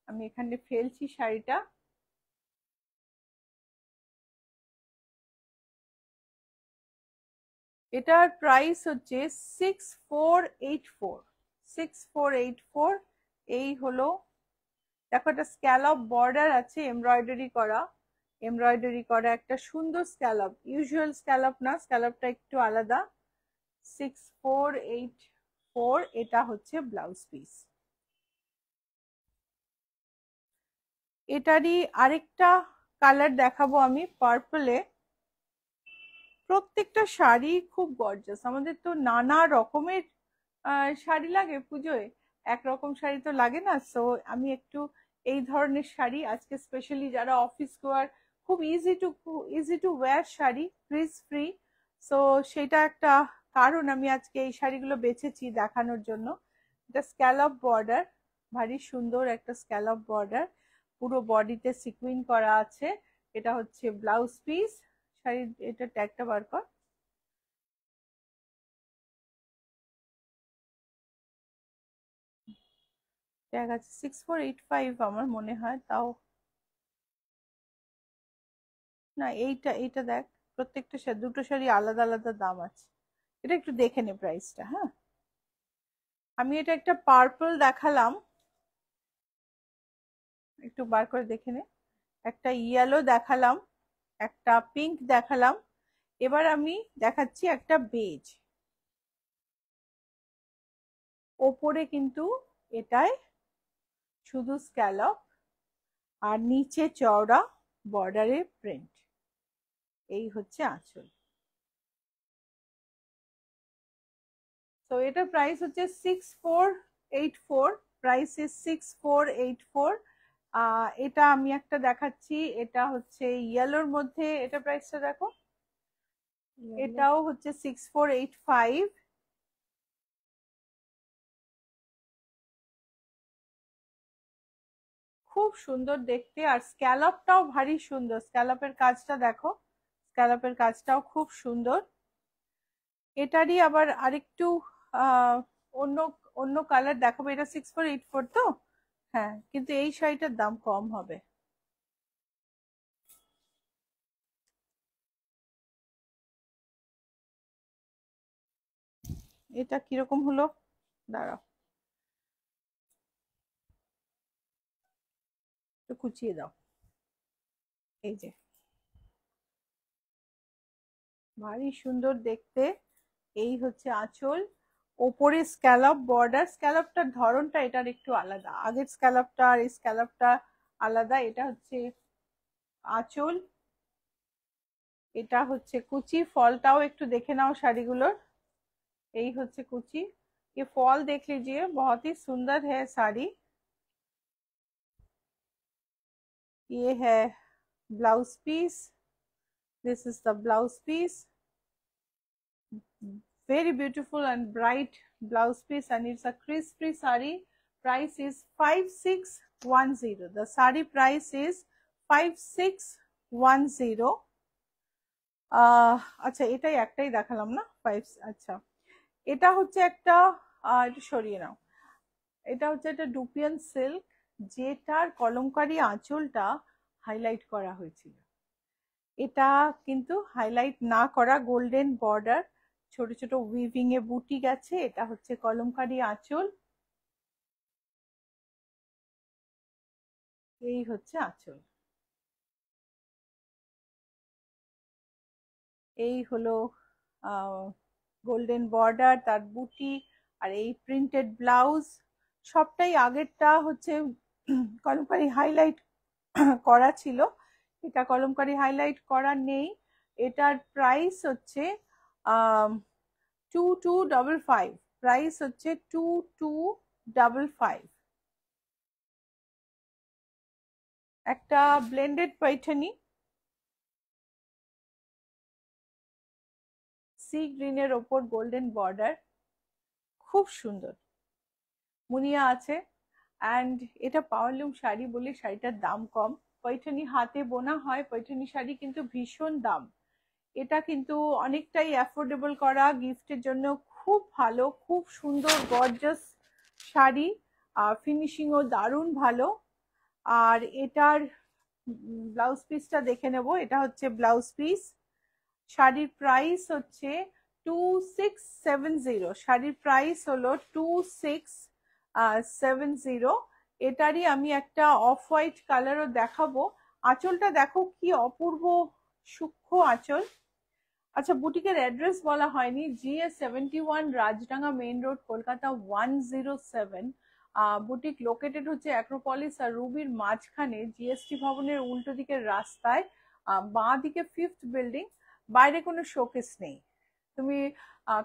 আমি এখানে ফেলছি শাড়িটা। এটার প্রাইস হচ্ছে 6484। 6484। এই হলো, দেখো একটা স্ক্যালপ বর্ডার আছে, এমব্রয়ডারি করা, এমব্রয়ডারি করা একটা সুন্দর স্ক্যালপ, ইউজুয়াল স্ক্যালপ না, স্ক্যালপটা একটু আলাদা। 6484। এটা হচ্ছে ব্লাউজ পিস। এটারই আরেকটা কালার দেখাবো আমি, পার্পলে। প্রত্যেকটা শাড়ি খুব গর্জাস। আমাদের তো নানা রকমের শাড়ি লাগে পুজোয়, একরকম শাড়ি তো লাগে না। সো আমি একটু এই ধরনের শাড়ি আজকে স্পেশালি যারা অফিস গোয়ার, খুব easy to wear sari, crease free. So সেটা একটা কারণ আমি আজকে এই শাড়িগুলো বেছেছি দেখানোর জন্য। এটা স্ক্যালপ বর্ডার, ভারী সুন্দর একটা স্ক্যালপ বর্ডার, পুরো বডিতে সিকুইন করা আছে। এটা হচ্ছে ব্লাউজ পিস। শাড়ির এটা ট্যাগটা বার কর। ট্যাগ আছে 6485 আমার মনে হয়, তাও না, এইটা দেখ, প্রত্যেকটা দুটো শাড়ি আলাদা আলাদা দাম আছে। এটা একটু দেখে নে প্রাইসটা। হ্যাঁ, আমি এটা একটা পার্পল দেখালাম, একটু বার করে দেখে নে। একটা ইয়েলো দেখালাম, একটা পিঙ্ক দেখালাম, এবার আমি দেখাচ্ছি একটা বেজ। ওপরে কিন্তু এটায় শুধু স্ক্যালপ আর নিচে চওড়া বর্ডারে প্রিন্ট। এই হচ্ছে আঁচল। তো এটার প্রাইস হচ্ছে 6484, প্রাইস ইজ 6484। এটা আমি একটা দেখাচ্ছি, এটা হচ্ছে ইয়েলোর মধ্যে, এটা প্রাইসটা দেখো, এটাও হচ্ছে 6485। খুব সুন্দর দেখতে, আর স্ক্যালপটাও ভারী সুন্দর, স্ক্যালপের কাজটা দেখো, স্ক্যালপের কাজটাও খুব সুন্দর। এটারই আবার আরেকটু অন্য অন্য কালার দেখাবো। এটা 6484 তো, হ্যাঁ, কিন্তু এই শাড়িটার দাম কম হবে। এটা কিরকম হলো, দাঁড়াও একটু কুচিয়ে দাও। এই যে ভারী সুন্দর দেখতে, এই হচ্ছে আঁচল। ওপরে স্ক্যালপ বর্ডার, স্ক্যালপটার ধরনটা এটার একটু আলাদা, আগের স্ক্যালপটা আর এই স্ক্যালপটা আলাদা। এটা হচ্ছে আঁচল, এটা হচ্ছে কুচি। ফলটাও একটু দেখে নাও শাড়িগুলোর, এই হচ্ছে কুচি। ये फॉल देख लीजिए, बहुत ही सुंदर है साड़ी। ये है blouse piece, this is the blouse piece, very beautiful and bright blouse piece, and it's a crispy sari. Price is 5610, the sari price is 5610। আচ্ছা, এটাই একটাই দেখালাম না, 5। আচ্ছা, এটা হচ্ছে একটা, একটু সরিয়ে নাও, এটা হচ্ছে একটা ডুপিয়ান সিল্ক, যেটার কলমকারী আঁচলটা হাইলাইট করা হয়েছিল। এটা কিন্তু হাইলাইট না করা, গোল্ডেন বর্ডার, ছোট ছোট উইভিং এ বুটি গেছে। এটা হচ্ছে কলমকারী আঁচল, এই হচ্ছে আঁচল। এই হলো গোল্ডেন বর্ডার, তার বুটি, আর এই প্রিন্টেড ব্লাউজ। সবটাই আগেরটা হচ্ছে কলমকারী হাইলাইট করা ছিল, এটা কলমকারী হাইলাইট করা নেই। এটার প্রাইস হচ্ছে 2255, প্রাইস হচ্ছে 2255। একটা ব্লেন্ডেড पैठनी, সি গ্রিনের ওপর গোল্ডেন বর্ডার, খুব সুন্দর, মুনিয়া আছে। অ্যান্ড এটা পাওয়ারলুম শাড়ি বলে শাড়িটার দাম কম। पैठनी হাতে বোনা হয়, पैठनी শাড়ি কিন্তু ভীষণ দাম। এটা কিন্তু অনেকটাই অ্যাফোর্ডেবল করা, গিফটের জন্য খুব ভালো, খুব সুন্দর গর্জাস শাড়ি, ফিনিশিংও দারুণ ভালো। আর এটার ব্লাউজ পিসটা দেখে নেব, এটা হচ্ছে ব্লাউজ পিস। শাড়ির প্রাইস হচ্ছে 2670, শাড়ির প্রাইস হলো 2670। এটারই আমি একটা অফ হোয়াইট কালারও দেখাবো। আঁচলটা দেখো কি অপূর্ব সূক্ষ্ম আঁচল। আচ্ছা, বুটিকের অ্যাড্রেস বলা হয়নি, GA71, Rajdanga main road, Kolkata 107। Boutique located হচ্ছে অ্যাক্রোপলিস আর রুবির মাঝখানে, জিএসটি ভবনের উল্টো দিকের রাস্তায়, বাঁ দিকে 5th বিল্ডিং। বাইরে কোনো শোকেস নেই। তুমি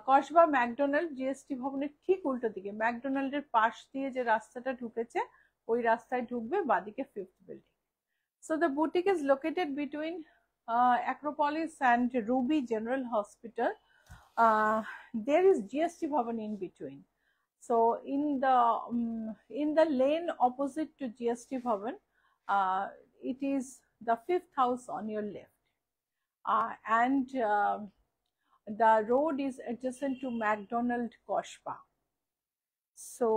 কসবা ম্যাকডোনাল্ড, জিএসটি ভবনের ঠিক উল্টো দিকে, ম্যাকডোনাল্ডের পাশ দিয়ে যে রাস্তাটা ঢুকেছে ওই রাস্তায় ঢুকবে, বাঁদিকে 5th building. So the boutique is located between Acropolis and Ruby General Hospital. There is GST Bhavan in between. So in the lane opposite to GST Bhavan, it is the 5th house on your left, and the road is adjacent to McDonald Koshpa. So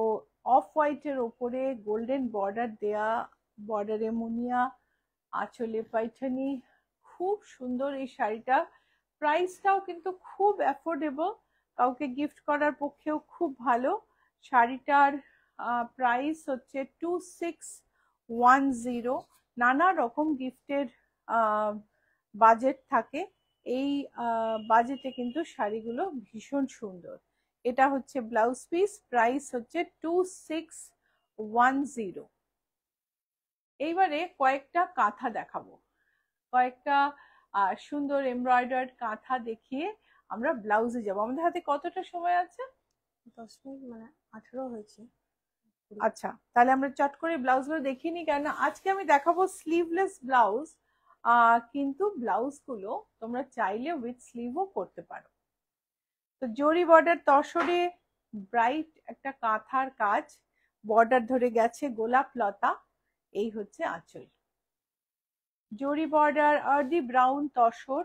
off white এর উপরে golden border দেয়া, বর্ডারে মুনিয়া, আঁচলে पैठनी, খুব সুন্দর এই শাড়িটা। প্রাইসটাও কিন্তু খুব অ্যাফোর্ডেবল, কাউকে গিফট করার পক্ষেও খুব ভালো। শাড়িটার প্রাইস হচ্ছে 2610। নানা রকম গিফটের বাজেট থাকে, এই বাজেটে কিন্তু শাড়িগুলো ভীষণ সুন্দর। এটা হচ্ছে ব্লাউজ পিস, প্রাইস হচ্ছে 2610। এইবারে কয়েকটা কাঁথা দেখাবো, কয়েকটা সুন্দর এমব্রয়ডার্ড কাঁথা দেখিয়ে আমরা ব্লাউজে যাবো। আমাদের হাতে কতটা সময় আছে? 10 মিনিট, মানে 18 হয়েছে। আচ্ছা, তাহলে আমরা চট করে ব্লাউজগুলো দেখিয়ে নিই, কেন আজকে আমি দেখাবো স্লিভলেস ব্লাউজ। কিন্তু ব্লাউজগুলো তোমরা চাইলে উইথ স্লিভও করতে পারো। তো জরি বর্ডার তসরে ব্রাইট একটা কাঁথার কাজ, বর্ডার ধরে গেছে গোলাপ লতা। এই হচ্ছে আঁচল। জরি বর্ডার আর্দি ব্রাউন তসর,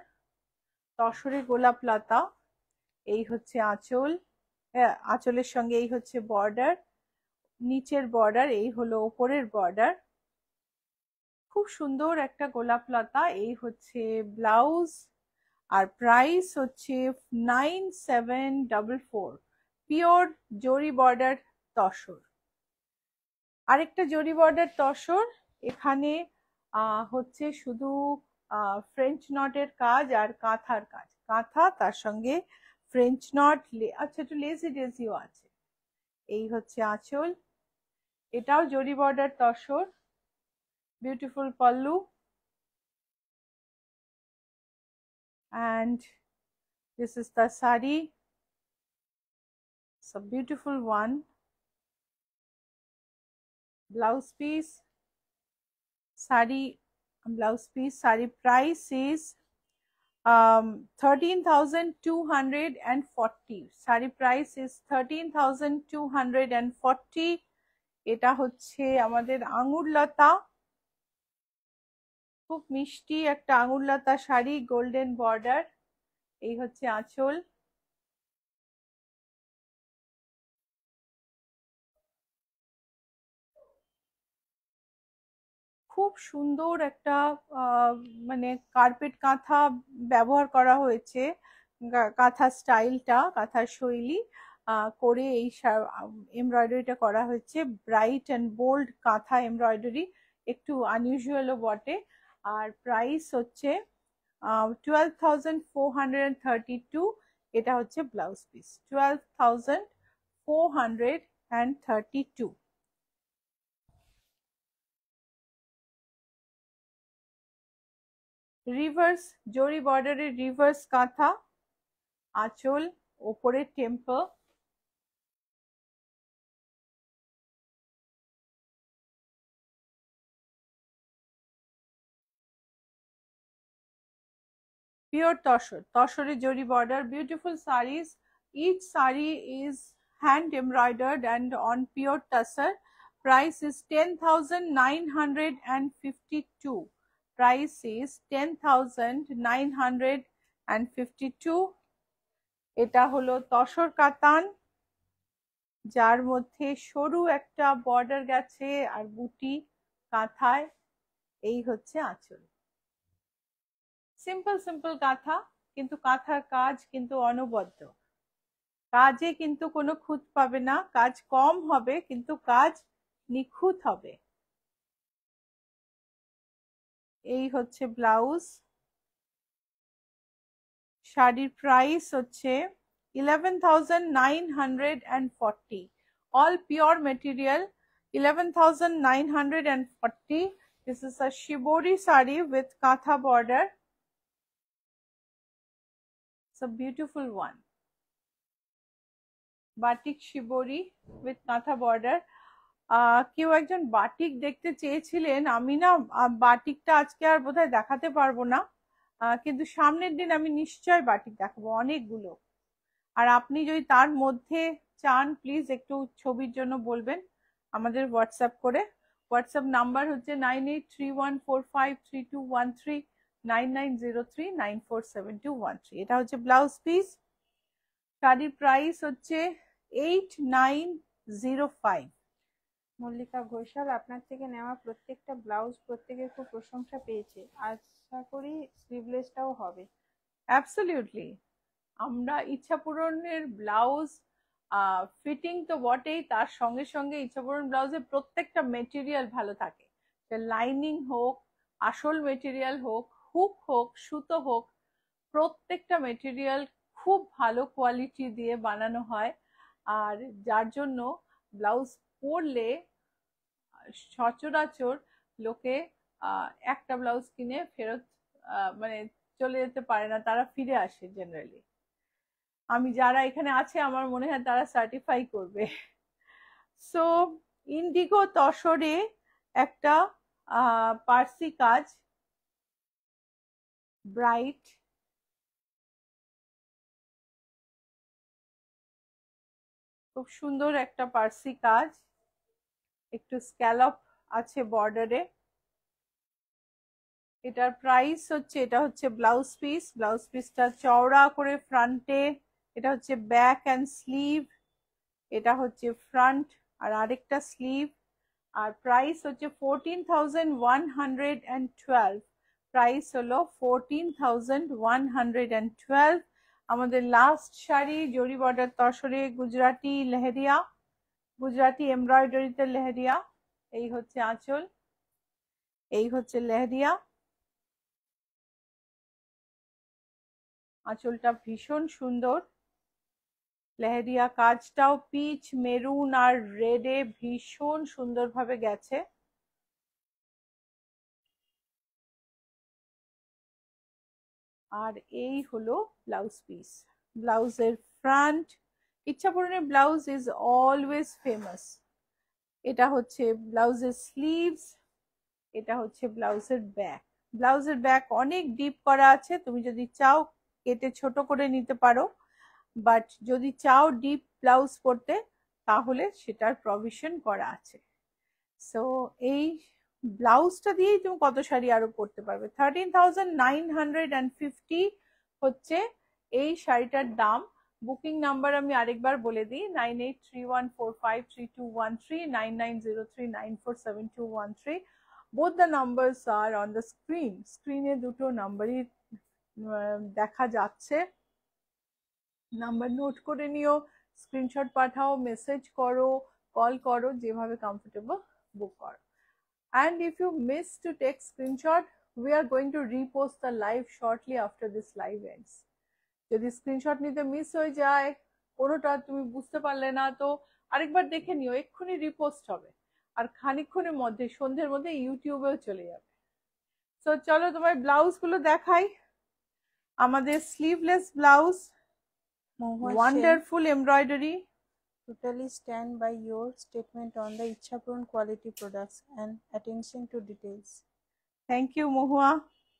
তসরে গোলাপ লতা। এই হচ্ছে আঁচল, আঁচলের সঙ্গে এই হচ্ছে বর্ডার, নিচের বর্ডার, এই হলো ওপরের বর্ডার। খুব সুন্দর একটা গোলাপ লতা। এই হচ্ছে ব্লাউজ, আর প্রাইস হচ্ছে 9744। পিওর জরি বর্ডার তসর। আরেকটা জরি বর্ডার তসর, এখানে হচ্ছে শুধু ফ্রেঞ্চ নটের কাজ আর কাঁথার কাজ, কাঁথা তার সঙ্গে ফ্রেঞ্চ নট, আচ্ছা একটু লেজি ডেজিও আছে। এই হচ্ছে আঁচল, এটাও জরি border tussar, beautiful pallu, and this is the sari. It's a beautiful one. Blouse piece, sari, blouse piece, sari price is 13,240. Sari price is 13,240. এটা হচ্ছে আমাদের আঙুর লতা, খুব মিষ্টি একটা আঙুর লতা শাড়ি, গোল্ডেন বর্ডার। এই হচ্ছে আঁচল। খুব সুন্দর একটা মানে কার্পেট কাঁথা ব্যবহার করা হয়েছে, কাঁথা স্টাইলটা, কাঁথার শৈলী করে এই এমব্রয়ডারিটা করা হয়েছে। ব্রাইট অ্যান্ড বোল্ড কাঁথা এমব্রয়ডারি, একটু আনইউজুয়ালও বটে। আর প্রাইস হচ্ছে 12,432। এটা হচ্ছে ব্লাউজ পিস, 12,432। রিভার্স জরি বর্ডারের রিভার্স কাঁথা, আঁচল, ওপরে টেম্পল। পিওর তসর, তসরে জরি border, beautiful sarees. Each saree is hand embroidered and on pure tussar. Price is 10,952. Price is 10,952. এটা হলো তসর কাতান, যার মধ্যে সরু একটা বর্ডার গেছে আর বুটি কাঁথায়। এই হচ্ছে আঁচল। সিম্পল সিম্পল কাঁথা, কিন্তু কাঁথার কাজ কিন্তু অনবদ্য, কাজে কিন্তু কোনো খুঁত পাবে না, কাজ কম হবে কিন্তু কাজ নিখুঁত হবে। এই হচ্ছে ব্লাউজ। শাড়ির প্রাইস হচ্ছে 11,940, all pure material, 11,940। This is a shibori saree with katha border. It's a beautiful one. Batik shibori with kantha border. কেউ একজন বাটিক দেখতে চেয়েছিলেন, আমি না বাটিকটা আজকে আর বোধহয় দেখাতে পারবো না, কিন্তু সামনের দিন আমি নিশ্চয় বাটিক দেখাবো অনেকগুলো। আর আপনি যদি তার মধ্যে চান, প্লিজ একটু ছবির জন্য বলবেন আমাদের হোয়াটসঅ্যাপ করে। হোয়াটসঅ্যাপ নাম্বার হচ্ছে 9831453213, 9903947213। এটা হচ্ছে ব্লাউজ পিস। শাড়ির প্রাইস হচ্ছে 8905। মল্লিকা ঘোষাল, আপনার থেকে নেওয়া প্রত্যেকটা ব্লাউজ প্রত্যেকের খুব প্রশংসা পেয়েছে, আশা করি স্লিভলেসটাও হবে। অ্যাবসলিউটলি, আমরা ইচ্ছা পূরণের ব্লাউজ ফিটিং তো বটেই, তার সঙ্গে সঙ্গে ইচ্ছা পূরণ ব্লাউজের প্রত্যেকটা মেটেরিয়াল ভালো থাকে। লাইনিং হোক, আসল মেটেরিয়াল হোক, হুক হোক, সুতো হোক, প্রত্যেকটা মেটেরিয়াল খুব ভালো কোয়ালিটি দিয়ে বানানো হয়। আর যার জন্য ব্লাউজ পরলে সচরাচর লোকে একটা ব্লাউজ কিনে ফেরত মানে চলে যেতে পারে না, তারা ফিরে আসে জেনারেলি। আমি যারা এখানে আছে আমার মনে হয় তারা সার্টিফাই করবে। সো ইন্ডিগো তসরে একটা পার্সি কাজ, ব্রাইট, খুব সুন্দর একটা পার্সি কাজ, একটু স্ক্যালপ আছে বর্ডারে। এটার প্রাইস হচ্ছে, এটা হচ্ছে ব্লাউজ পিস, ব্লাউজ পিসটা চওড়া করে ফ্রন্টে, এটা হচ্ছে ব্যাক অ্যান্ড স্লিভ, এটা হচ্ছে ফ্রন্ট আর আরেকটা স্লিভ। আর প্রাইস হচ্ছে 14,112, প্রাইস হলো 14,112। আমাদের লাস্ট শাড়ি জরি বর্ডার তসরে গুজরাটি লেহেরিয়া, গুজরাটি এমব্রয়ডারিতে লেহেরিয়া। এই হচ্ছে আঁচল, এই হচ্ছে লেহেরিয়া। আঁচলটা ভীষণ সুন্দর, লেহেরিয়া কাজটাও পিচ, মেরুন আর রেডে ভীষণ সুন্দরভাবে গেছে। আর এই হলো ব্লাউজ পিস, ব্লাউজের ফ্রন্ট। ইচ্ছা পূরণের ব্লাউজ ইজ অলওয়েজ ফেমাস। এটা হচ্ছে ব্লাউজের স্লিভস, এটা হচ্ছে ব্লাউজের ব্যাক। ব্লাউজের ব্যাক অনেক ডিপ করা আছে, তুমি যদি চাও কেটে ছোট করে নিতে পারো, বাট যদি চাও ডিপ ব্লাউজ পরতে তাহলে সেটার প্রভিশন করা আছে। সো এই ব্লাউজটা দিয়েই তুমি কত শাড়ি আরো পরতে পারবে। 13,950 হচ্ছে এই শাড়িটার দাম। বুকিং নাম্বার আমি আরেকবার বলে দিই, 9831453213, 9903947213। both the numbers are on the screen, স্ক্রিনে দুটো নাম্বারই দেখা যাচ্ছে। নাম্বার নোট করে নিও, স্ক্রিনশট পাঠাও, মেসেজ করো, কল করো, যেভাবে কমফোর্টেবল বুক করো। And if you miss to take screenshot, we are going to repost the live shortly after this live ends. যদি স্ক্রিনশট নিতে মিস হয়ে যায়, কোনোটা তুমি বুঝতে পারলে না, তো আরেকবার দেখে নিও, এক্ষুনি রিপোস্ট হবে। আর খানিকক্ষণের মধ্যে, সন্ধ্যের মধ্যে ইউটিউবেও চলে যাবে। তো চলো তোমার ব্লাউজ গুলো দেখাই। আমাদের sleeveless blouse, wonderful embroidery. Totally stand by your statement on the Ichha Pooran quality products and attention to details. Thank you, Mohua.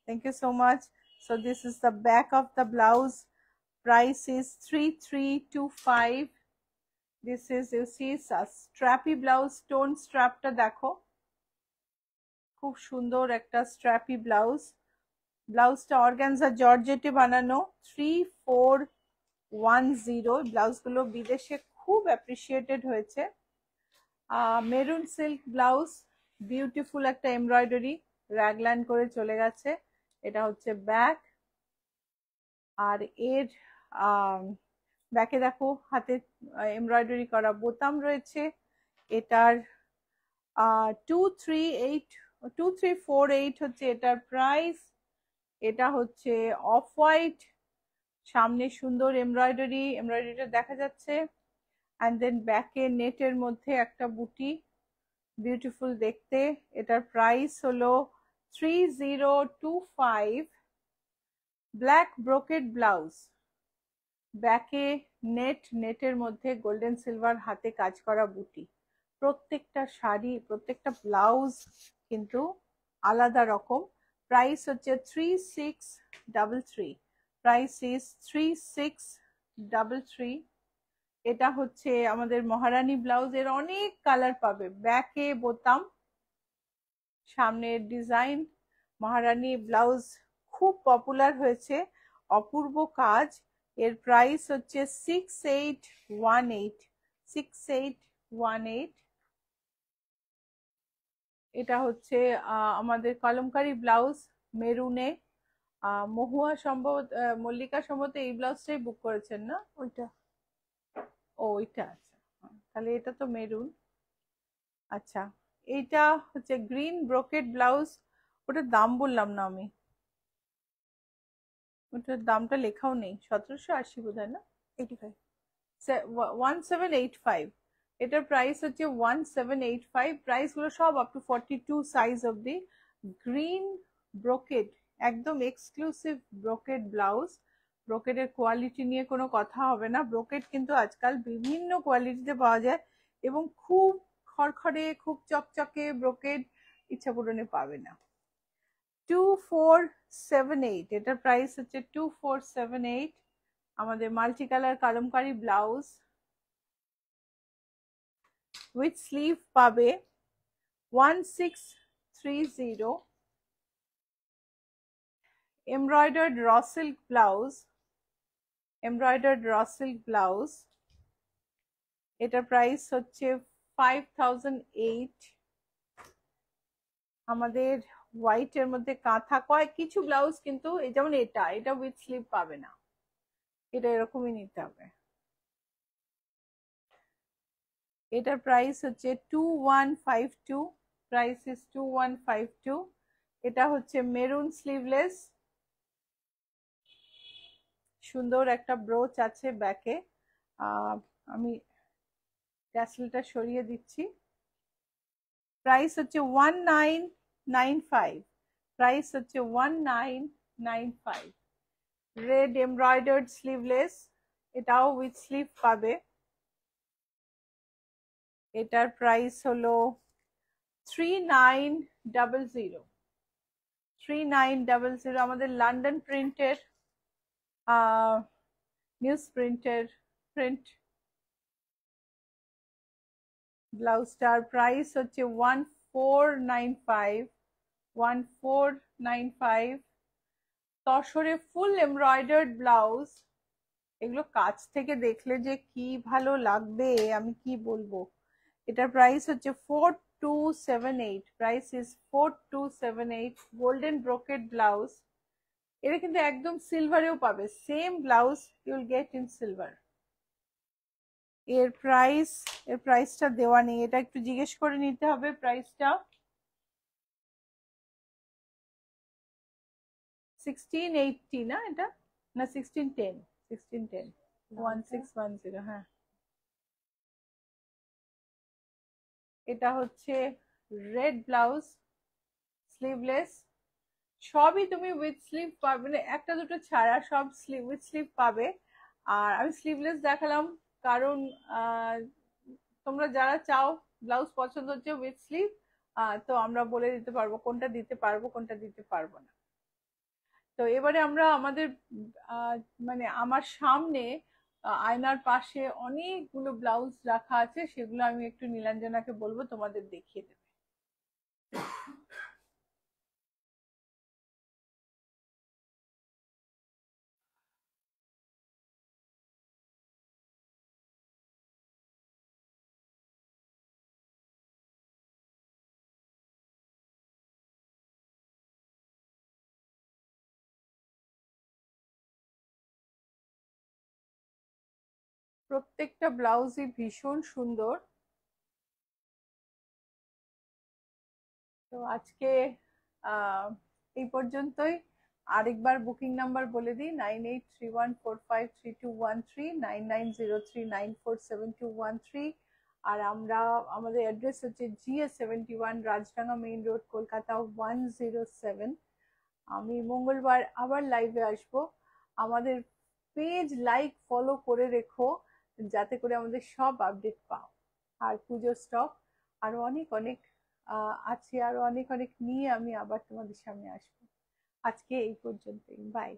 Thank you so much. So this is the back of the blouse. Price is 3325. This is, you see, a strappy blouse. Stone strap ta dekho, খুব সুন্দর একটা স্ট্র্যাপি blouse. ব্লাউজটা organza জর্জেটে বানানো, 3410। ব্লাউজগুলো বিদেশে খুব appreciated হয়েছে। Maroon silk blouse, beautiful একটা embroidery, র্যাগল্যান্ড করে চলে গেছে। এটা হচ্ছে ব্যাক। আর এর ব্যাকে দেখো হাতে এমব্রয়ডারি করা বোতাম রয়েছে। এটার 2348 হচ্ছে এটার প্রাইস। এটা হচ্ছে অফ হোয়াইট, সামনে সুন্দর এমব্রয়ডারি, এমব্রয়ডারিটা দেখা যাচ্ছে। অ্যান্ড দেন ব্যাকে নেটের মধ্যে একটা বুটি, বিউটিফুল দেখতে। এটার প্রাইস হলো 3025। ব্ল্যাক ব্রোকেড ব্লাউজ, ব্যাকে নেট, নেটের মধ্যে গোল্ডেন সিলভার হাতে কাজ করা বুটি। প্রত্যেকটা শাড়ি, প্রত্যেকটা ব্লাউজ কিন্তু আলাদা রকম। প্রাইস হচ্ছে 3633, প্রাইস ইজ 3633। এটা হচ্ছে আমাদের মহারানী ব্লাউজ, এর অনেক কালার পাবে। ব্যাকে বোতাম, সামনের ডিজাইন। মহারানী ব্লাউজ খুব পপুলার হয়েছে, অপূর্ব কাজ। এর প্রাইস হচ্ছে 6818, 6818। এটা হচ্ছে আমাদের কলমকারি ব্লাউজ, মেরুনে, মহুয়া সম্ভবত মল্লিকা সম্ভবত এই ব্লাউজটাই বুক করেছেন না? ওইটা। ও ওইটা, আচ্ছা তাহলে এটা তো মেরুন। আচ্ছা এইটা হচ্ছে গ্রিন ব্রোকেড ব্লাউজ, ওটার দাম বললাম না আমি, ওটার দামটা লেখাও নেই, 1780 বোধ হয় না? 85। 1785, এটার প্রাইস হচ্ছে 1785। প্রাইস গুলো সব আপ টু 42 সাইজ অব্দি। গ্রিন ব্রোকেড, একদম এক্সক্লুসিভ ব্রোকেড ব্লাউজ। ব্রোকেডের কোয়ালিটি নিয়ে কোনো কথা হবে না, ব্রোকেড কিন্তু আজকাল বিভিন্ন কোয়ালিটিতে পাওয়া যায় এবং খুব খড়খড়ে খুব চকচকে ব্রোকেড ইচ্ছাপুরনে পাবে না। 2478, এটার প্রাইস হচ্ছে 2478। আমাদের multi colour Kalamkari blouse with sleeve পাবে 1630। Embroidered raw silk blouse, embroidered raw silk blouse, এটার প্রাইস হচ্ছে 5008। আমাদের হোয়াইট এর মধ্যে কাঁথা কয় কিছু ব্লাউজ কিন্তু যেমন এটা উইথ স্লিভ পাবে না, এটা এরকমই নিতে হবে। এটার প্রাইস হচ্ছে 2152, প্রাইস ইজ 2152। এটা হচ্ছে মেরুন স্লিভলেস, সুন্দর একটা ব্রোচ আছে ব্যাকে। আমি ট্যাসেলটা সরিয়ে দিচ্ছি। প্রাইস হচ্ছে 1995, প্রাইস হচ্ছে 1995। রেড এমব্রয়ডার্ড স্লিভলেস, এটাও উইথ স্লিভ পাবে। এটার প্রাইস হলো 3900, 3900। আমাদের লন্ডন প্রিন্টের নিউজ প্রিন্টের প্রিন্ট ব্লাউজটার প্রাইস হচ্ছে 1495, 1495। তসরে ফুল এমব্রয়ডার্ড ব্লাউজ, এগুলো কাছ থেকে দেখলে যে কি ভালো লাগবে আমি কি বলবো। এটার প্রাইস হচ্ছে 4278, price is 4278। Golden brocade blouse, এটা কিন্তু একদম সিলভারেও পাবে, same blouse you will get in silver. এর প্রাইসটা দেওয়া নেই, এটা একটু জিজ্ঞেস করে নিতে হবে প্রাইসটা। 1680 না এটা, না 1610, 1610, 1610। হ্যাঁ এটা হচ্ছে রেড ব্লাউজ স্লিভলেস, সবই তুমি উইথ স্লিভ পাবে, মানে একটা দুটো ছাড়া সব স্লিভ উইথ স্লিভ পাবে। আর আমি স্লিভলেস দেখালাম কারণ তোমরা যারা চাও ব্লাউজ পছন্দ হচ্ছে উইথ স্লিভ, তো আমরা বলে দিতে পারবো কোনটা দিতে পারবো কোনটা দিতে পারবো না। তো এবারে আমরা আমাদের মানে আমার সামনে আয়নার পাশে অনেকগুলো ব্লাউজ রাখা আছে, সেগুলো আমি একটু নীলাঞ্জনাকে বলবো তোমাদের দেখিয়ে দেবে। প্রত্যেকটা ব্লাউজই ভীষণ সুন্দর। তো আজকে এই পর্যন্তই। আরেকবার বুকিং নাম্বার বলে দিই, 9831453213, 9903947213। আর আমাদের অ্যাড্রেস হচ্ছে GS71, Rajdanga main road, Kolkata 107। আমি মঙ্গলবার আবার লাইভে আসব। আমাদের পেজ লাইক ফলো করে রেখো যাতে করে আমাদের সব আপডেট পাও। আর পুজোর স্টক আরো অনেক অনেক আছে, আরো অনেক অনেক নিয়ে আমি আবার তোমাদের সামনে আসবো। আজকে এই পর্যন্তই, বাই।